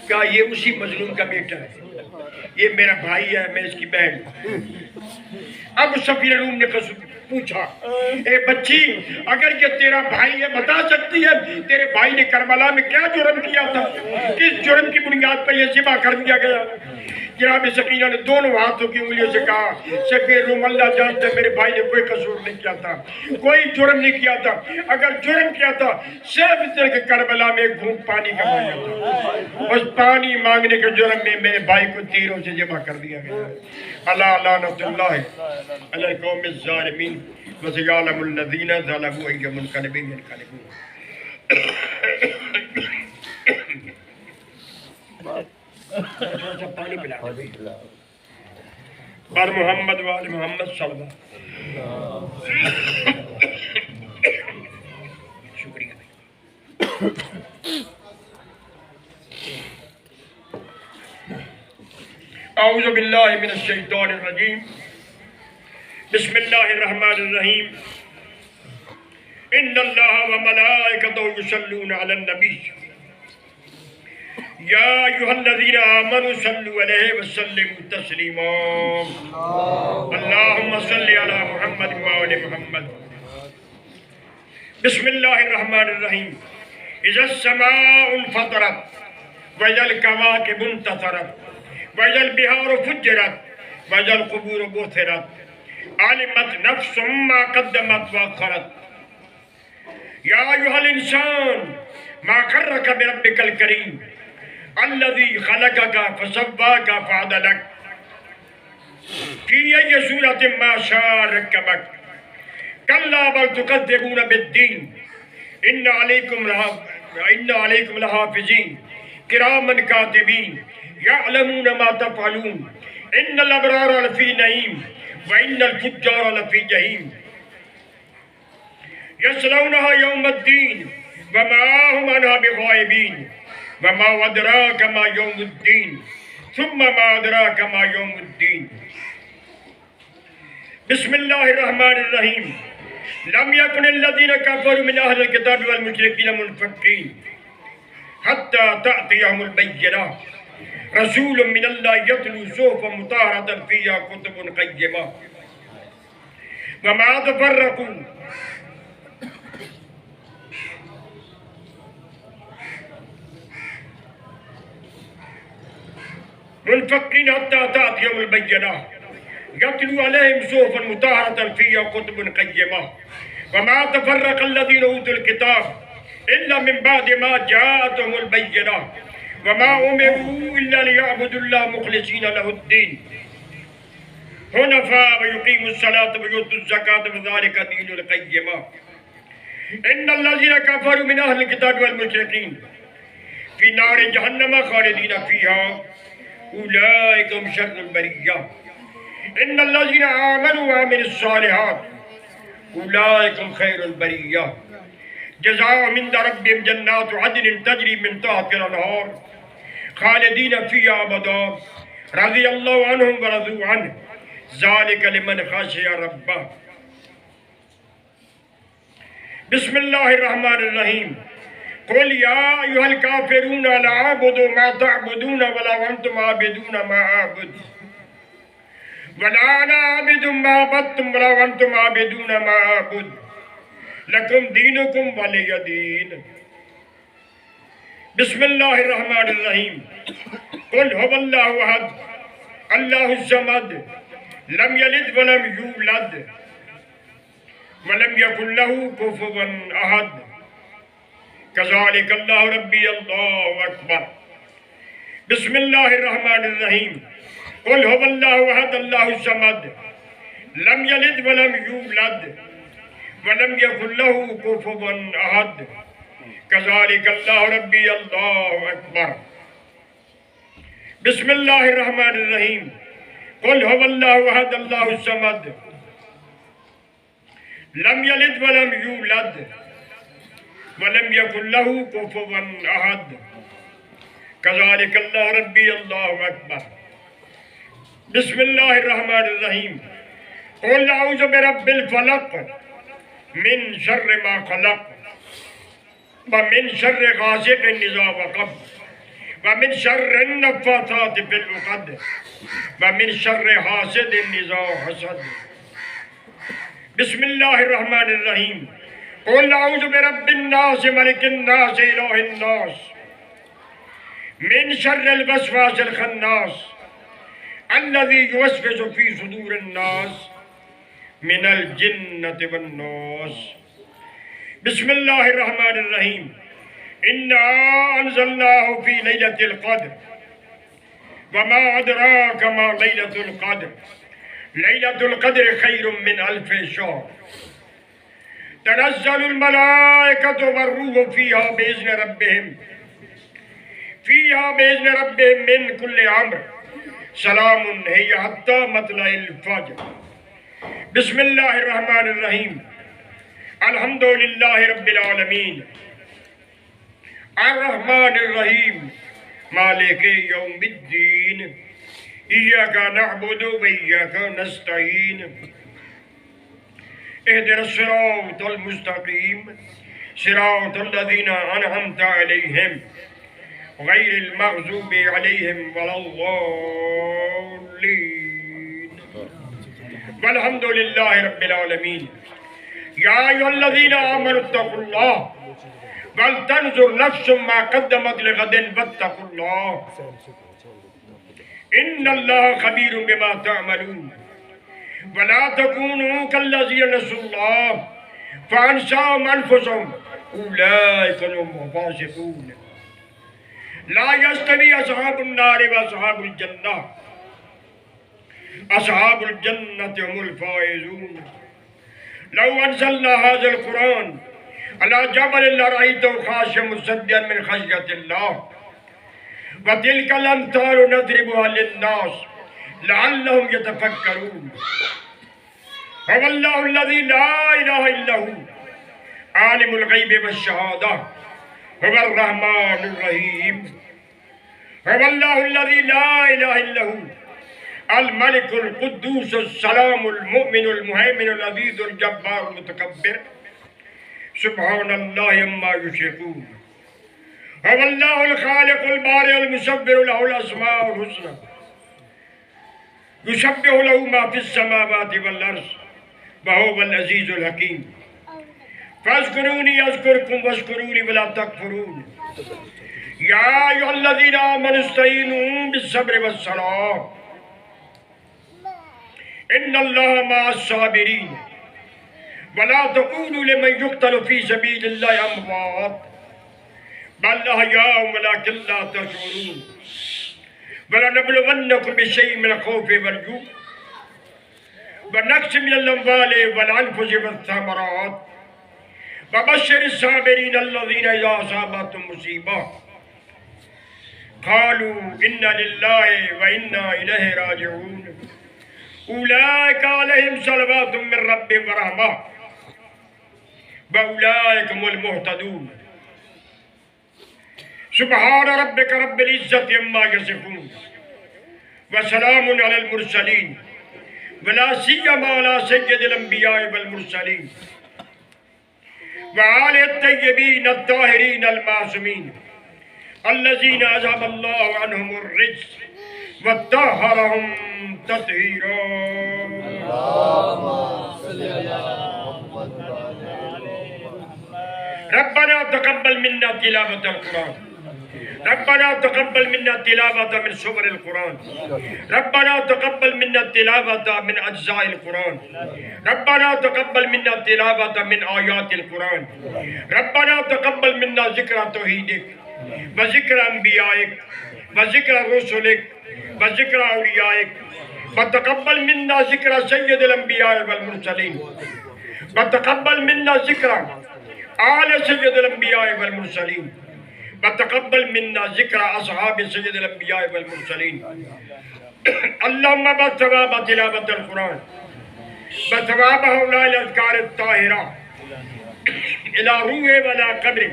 کیا یہ اسی مظلوم کا بیٹا ہے یہ میرا بھائی ہے، میں اس کی بہن۔ اب سفیر روم نے پوچھا، اے بچی اگر یہ تیرا بھائی ہے بتا سکتی ہے تیرے بھائی نے کربلا میں کیا جرم کیا تھا، کس جرم کی بنیاد پر یہ ذبح کر دیا گیا؟ جناب سکینہ نے دونوں ہاتھوں کی انگلیوں سے کہا، سفیر روم اللہ جانتا ہے میرے بھائی نے کوئی قصور نہیں کیا تھا، کوئی جرم نہیں کیا تھا، اگر جرم کیا تھا صرف اس طرح کے کربلا میں ایک گھونٹ پانی کا مانگا تھا، اس پانی مانگنے کے جرم میں میرے بھائی کو تیروں سے ذبح کر دیا گیا۔ اللہ لعنت اللہ علی القوم الظالمین وسیعلم الذین ظلموا ای منقلب ینقلبون۔ پانی پلا بر محمد وآل محمد صلی اللہ شکریہ۔ اعوذ باللہ من الشیطان الرجیم، بسم اللہ الرحمن الرحیم، ان اللہ وملائکتہ یصلون علی النبی یا ایھا الذین آمنوا صلوا علیہ وسلموا تسلیما، اللہم صل علی محمد وآل محمد۔ بسم اللہ الرحمن الرحیم، اذا السماء انفطرت واذا الکواکب انتثرت واذا البحار فجرت واذا القبور بعثرت علمت نفس ما قدمت واخرت یا ایھا الانسان ما غرک بربک الکریم الذی خلقک فسواک فعدلک فی ای صورت ما شاء رکبک کلا بل تکذبون بالدین ان علیکم لحافظین کراما کاتبین یعلمون ما تفعلون ان الابرار لفی نعیم وان الفجار لفی جحیم یصلونها یوم الدین وما هم عنها بغائبین وما ادراک ما یوم الدین ثم ما ادراک ما یوم الدین۔ بسم اللہ الرحمن الرحیم، لم يكن الذين كفروا من اهل الكتاب والمشركين منفكين حتى تأتيهم البينة رسول من الله يتلو صحفا مطهرة فيها كتب قيمة وما تفرقوا منفكين حتى تأتيهم البينة يتلو عليهم صحفا مطهرة فيها كتب قيمة وما تفرق الذين اوتوا الكتاب الا من بعد ما جاءتهم البينة وما امروا الا ليعبدوا الله مخلصين له الدين حنفاء ويقيموا الصلاة ويؤتوا الزكاة وذلك دين القيمة ان الذين كفروا من اهل الكتاب والمشركين في نار جهنم خالدين فيها اولئك هم شر البرية ان الذين آمنوا وعملوا الصالحات اولئك هم خير البرية جزاؤهم عند ربهم جنات عدن تجري من تحتها الانهار خالدين فيها ابدا رضي الله عنهم ورضوا عنه ذلك لمن خشي ربه۔ بسم اللہ الرحمن الرحیم، قل یا ایھا الکافرون لا اعبد ما تعبدون ولا انتم عابدون ما اعبد ولا انا عابد ما عبدتم ولا انتم عابدون ما اعبد لکم دینکم ولی دین۔ بسم اللہ الرحمن الرحیم، قل هو اللہ احد اللہ الصمد لم یلد ولم یولد ولم یکن له کفوا احد کذالک اللہ ربی اللہ اکبر۔ بسم اللہ الرحمن الرحیم، قل هو اللہ احد اللہ الصمد لم یلد ولم یولد ولم یکن له کفوا احد کذالک اللہ ربی اللہ اکبر۔ بسم اللہ الرحمن الرحیم، قل هو اللہ احد اللہ الصمد لم یلد ولم یولد ولم یکن له کفوا احد کذالک اللہ ربی اللہ اکبر۔ بسم اللہ الرحمن الرحیم، قل اعوذ برب الفلق من شر ما خلق ومن شر غاسق اذا وقب ومن شر النفاثات في العقد ومن شر حاسد اذا حسد بسم اللہ الرحمن الرحیم قل اعوذ برب الناس ملک الناس الہ الناس من شر الوسواس الخناس الذي يوسوس في صدور الناس من الجنة والناس بسم اللہ الرحمن الرحیم انا انزلناه في ليلة القدر وما ادراك ما ليلة القدر ليلة القدر خير من 1000 شهر تنزل الملائكة والروح فيها بإذن ربهم من كل أمر سلام هي حتى مطلع الفجر بسم الله الرحمن الرحيم الحمد لله رب العالمين الرحمن الرحيم مالك يوم الدين إياك نعبد وإياك نستعين اهدنا الصراط المستقيم صراط الذين أنعمت عليهم غير المغضوب عليهم ولا الضالين والحمد لله رب العالمين يا أيها الذين آمنوا اتقوا الله ولتنظر نفس ما قدمت لغد واتقوا الله إن الله خبير بما تعملون ولا تكونوا كالذين نسوا الله فأنساهم أنفسهم أولئك هم الفاسقون لا يستوي أصحاب النار وأصحاب الجنة أصحاب الجنة هم الفائزون لو أنزلنا هذا القرآن على جبل لرأيته خاشعا مصدعا من خشية الله وتلك الأمثال نضربها للناس لعلهم يتفكرون هو الله الذي لا إله إلا هو عالم الغيب والشهادة هو الرحمن الرحيم هو الله الذي لا إله إلا هو الملك القدوس السلام المؤمن المهيمن العزيز الجبار المتكبر سبحان الله عما يشركون هو الله الخالق البارئ المصور له الأسماء الحسنى يسبح له ما في السماوات والأرض وهو العزيز الحكيم فاذكروني أذكركم واشكروا لي ولا تكفرون يا أيها الذين آمنوا استعينوا بالصبر والصلاة إن الله مع الصابرين ولا تقولوا لمن يقتل في سبيل الله أموات بل أحياء ولكن لا تشعرون ولنبلونكم بشيء من الخوف والجوع ونقص من الأموال والأنفس والثمرات وبشر الصابرين الذين إذا أصابتهم مصيبة قالوا إنا لله وإنا إليه راجعون أولئك عليهم صلوات من ربهم ورحمة وأولئك هم المهتدون سبحان ربك رب العزة عما يصفون وسلام على المرسلين ولا سيما على سيد الأنبياء والمرسلين وآل الطيبين الطاهرين المعصومين الذين أذهب الله عنهم الرجس وطهرهم تطهيرا ربنا تقبل منا تلاوة القرآن ربنا تقبل منا تلاوة من سور القرآن ربنا تقبل منا تلاوة من أجزاء القرآن ربنا تقبل منا تلاوة من آيات القرآن ربنا تقبل منا ذكر توحيدك وذكر أنبيائك وذكر رسلك وذكر أوليائك وتقبل منا ذكر سيد الأنبياء والمرسلين وتقبل منا ذكر آل سيد الأنبياء والمرسلين وتقبل منا ذكر أصحاب سيد الأنبياء والمرسلين اللهم بثواب تلاوة القرآن بثواب هؤلاء الأذكار الطاهرة إلى روح ولا قبر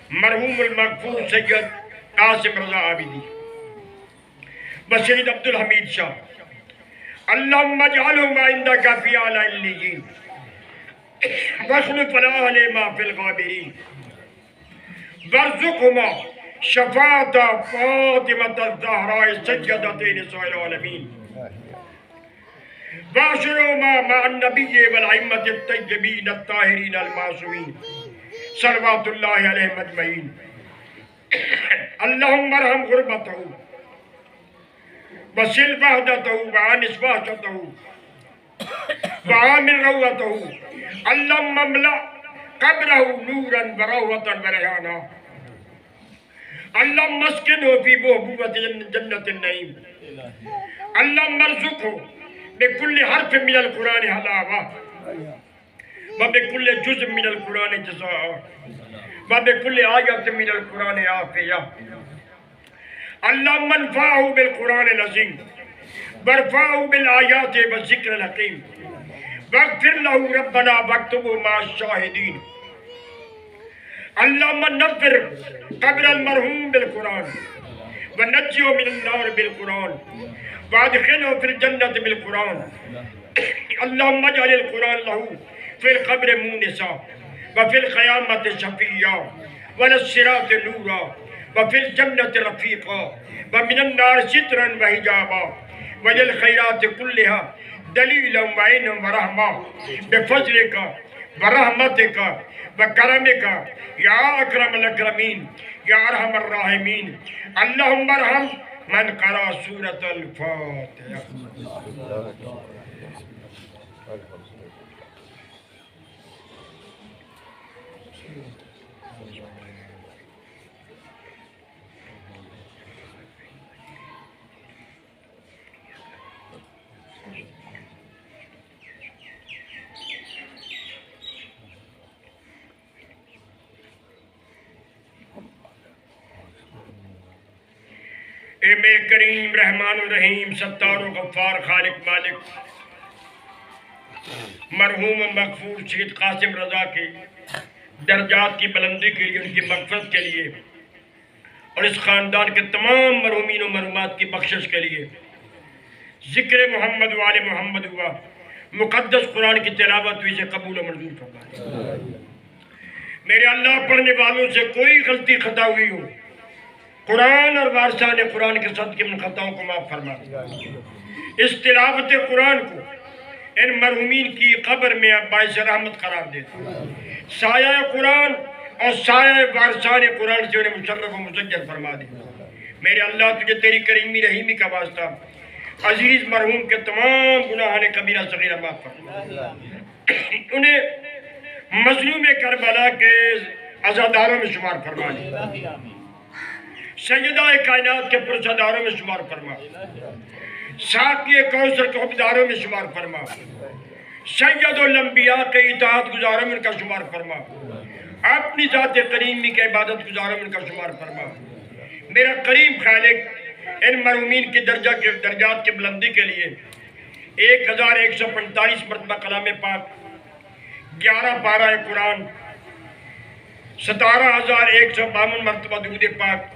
مرحوم المغفور سید قاسم رضا عابدی وسید عبدالحمید شاہ اللہم اجعلہم عندک فی اعلی العلیین واخلف لنا ما فی الغابرین وارزقہما شفاعت فاطمة الزہراء سیدۃ نساء العالمین واشروا مع النبی والائمة الطیبین الطاہرین المعصومین صلوات اللہ علیہم اجمعین اللہم ارحم غربتہ وسل وحدتہ وعنس وحشتہ وعامل روتہ اللہم املأ قبرہ نورا وروحة ورحانہ اللہم مسکنہ فی بہبوۃ جنت النعیم اللہم ارزقہ بكل حرف من القرآن حلاوة وبكل جزء من القرآن جزاء وبكل آية من القرآن عافية اللهم انفعه بالقرآن العظيم وارفعه بالآيات والذكر الحكيم واغفر له ربنا واكتبه مع الشاهدين اللهم نفر قبر المرحوم بالقرآن ونجيه من النار بالقرآن وادخله في الجنة بالقرآن اللهم اجعل القرآن له في القبر مونسا وفي القيامة شفيعا وعلى الصراط نورا وفي الجنة رفيقا ومن النار سترا وحجابا وللخيرات كلها دليلا وعينا ورحمة بفضلك ورحمتك وكرمك يا أكرم الأكرمين يا أرحم الراحمين اللهم ارحم من قرأ سورة الفاتحة اے میں کریم رحمان الرحیم ستار و غفار خالق مالک مرحوم و مغفور سید قاسم رضا کے درجات کی بلندی کے لیے ان کی مغفرت کے لیے اور اس خاندان کے تمام مرحومین و مرحومات کی بخشش کے لیے ذکر محمد و آل محمد ہوا مقدس قرآن کی تلاوت ہوئی سے قبول و منظور فرمائے میرے اللہ پڑھنے والوں سے کوئی غلطی خطا ہوئی ہو قرآن اور وارثان قرآن کے صدقے ان خطاؤں کو معاف فرما اس تلاوت قرآن کو ان مرحومین کی قبر میں باعث رحمت قرار دے سایہ قرآن اور سایہ وارثان قرآن سے انہیں مشرف و مسجل فرما دے میرے اللہ تجھے تیری کریمی رحیمی کا واسطہ عزیز مرحوم کے تمام گناہان کبیرہ صغیرہ معاف فرما انہیں مظلوم کربلا کے عزاداروں میں شمار فرما دے سیدہ کائنات کے پرسداروں میں شمار فرما ساقی کوثر کے حبداروں میں شمار فرما سید الانبیاء کے اطاعت گزاروں میں ان کا شمار فرما اپنی ذات کریمی کے عبادت گزاروں میں ان کا شمار فرما میرا کریم خالق ان مرحومین کی درجات کی بلندی کے لیے 1145 مرتبہ کلام پاک 11 پارہ قرآن 17,152 مرتبہ درود پاک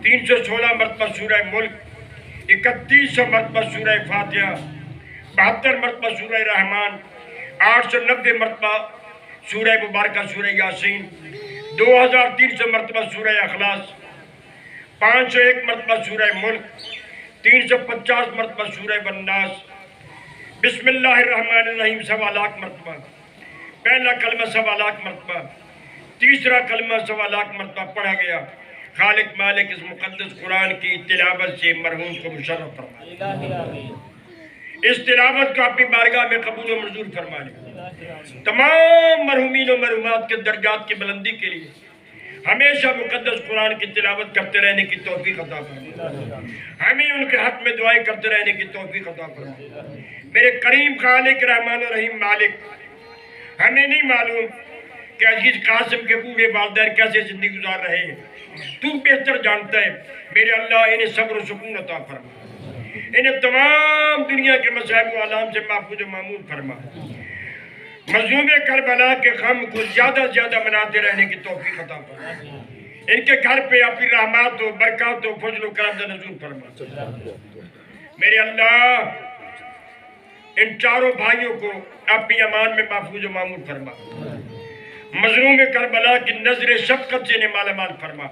316 مرتبہ سورہ ملک 3100 مرتبہ سورہ فاتحہ 72 مرتبہ سورہ رحمان 890 مرتبہ سورہ مبارکہ سورہ یاسین 2300 مرتبہ سورہ اخلاص 501 مرتبہ سورہ ملک 350 مرتبہ سورہ والناس بسم اللہ الرحمن الرحیم 1.25 لاکھ مرتبہ پہلا کلمہ 1.25 لاکھ مرتبہ تیسرا کلمہ 1.25 لاکھ مرتبہ پڑھا گیا خالق مالک اس مقدس قرآن کی تلاوت سے مرحوم کو مشرف فرمائے اس تلاوت کو اپنی بارگاہ میں قبول و منظور فرما لے تمام مرحومین و مرحومات کے درجات کی بلندی کے لیے ہمیشہ مقدس قرآن کی تلاوت کرتے رہنے کی توفیق عطا فرما ہمیں ان کے حق میں دعائیں کرتے رہنے کی توفیق عطا فرما میرے کریم خالق رحمان الرحیم مالک ہمیں نہیں معلوم کہ عزیز قاسم کے بوڑھے والدین کیسے زندگی گزار رہے ہیں تو بہتر جانتا ہے میرے اللہ انہیں صبر و سکون عطا فرما انہیں تمام دنیا کے مصائب و آلام سے محفوظ و معمول فرما مظلوم کربلا کے غم کو زیادہ زیادہ مناتے رہنے کی توفیق عطا فرما ان کے گھر پہ اپنی رحمات و برکات و فضل و کرم سے نزول فرما میرے اللہ ان چاروں بھائیوں کو اپنی امان میں محفوظ و معمول فرما مظلوم کربلا کی نظر شفقت سے انہیں مالا مال فرما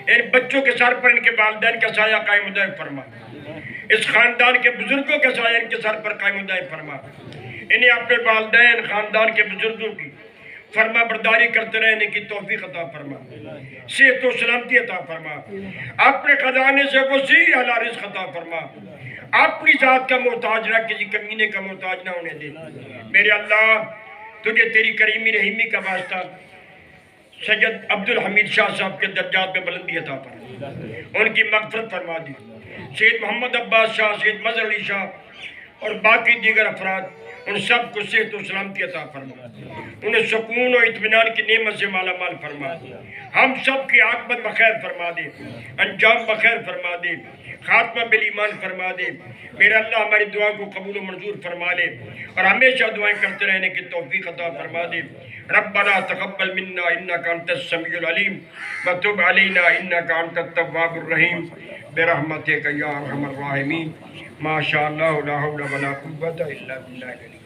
ان بچوں کے سر پر ان کے والدین کا سایہ قائم و دائم فرما، اس خاندان کے بزرگوں کا سایہ ان کے سر پر قائم و دائم فرما، انہیں اپنے والدین خاندان کے بزرگوں کی فرما برداری کرتے رہنے کی توفیق عطا فرما، صحت و سلامتی عطا فرما، اپنے خزانے سے وسیع اعلی رزق عطا فرما، اپنی ذات کا محتاج نہ، کسی کمینے کا محتاج نہ ہونے دے۔ میرے اللہ تجھے تیری کریمی رحیمی کا واسطہ سید عبدالحمید شاہ صاحب کے درجات میں بلندی عطا فرما، ان کی مغفرت فرما دی، سید محمد عباس شاہ، سید مظہر علی شاہ اور باقی دیگر افراد ان سب کو صحت و سلامتی عطا فرما، انہیں سکون و اطمینان کی نعمت سے مالا مال فرما، ہم سب کی عاقبت بخیر فرما دے، انجام بخیر فرما دے، خاتمہ بالایمان فرما دے۔ میرا اللہ ہماری دعا کو قبول و منظور فرما لے اور ہمیشہ دعائیں کرتے رہنے کی توفیق عطا فرما دے۔ ربنا تقبل منا انک انت السمیع العلیم وتب علینا انک انت التواب الرحیم برحمتک یا ارحم الراحمین۔ ما شاء اللہ لا حول ولا قوة الا باللہ۔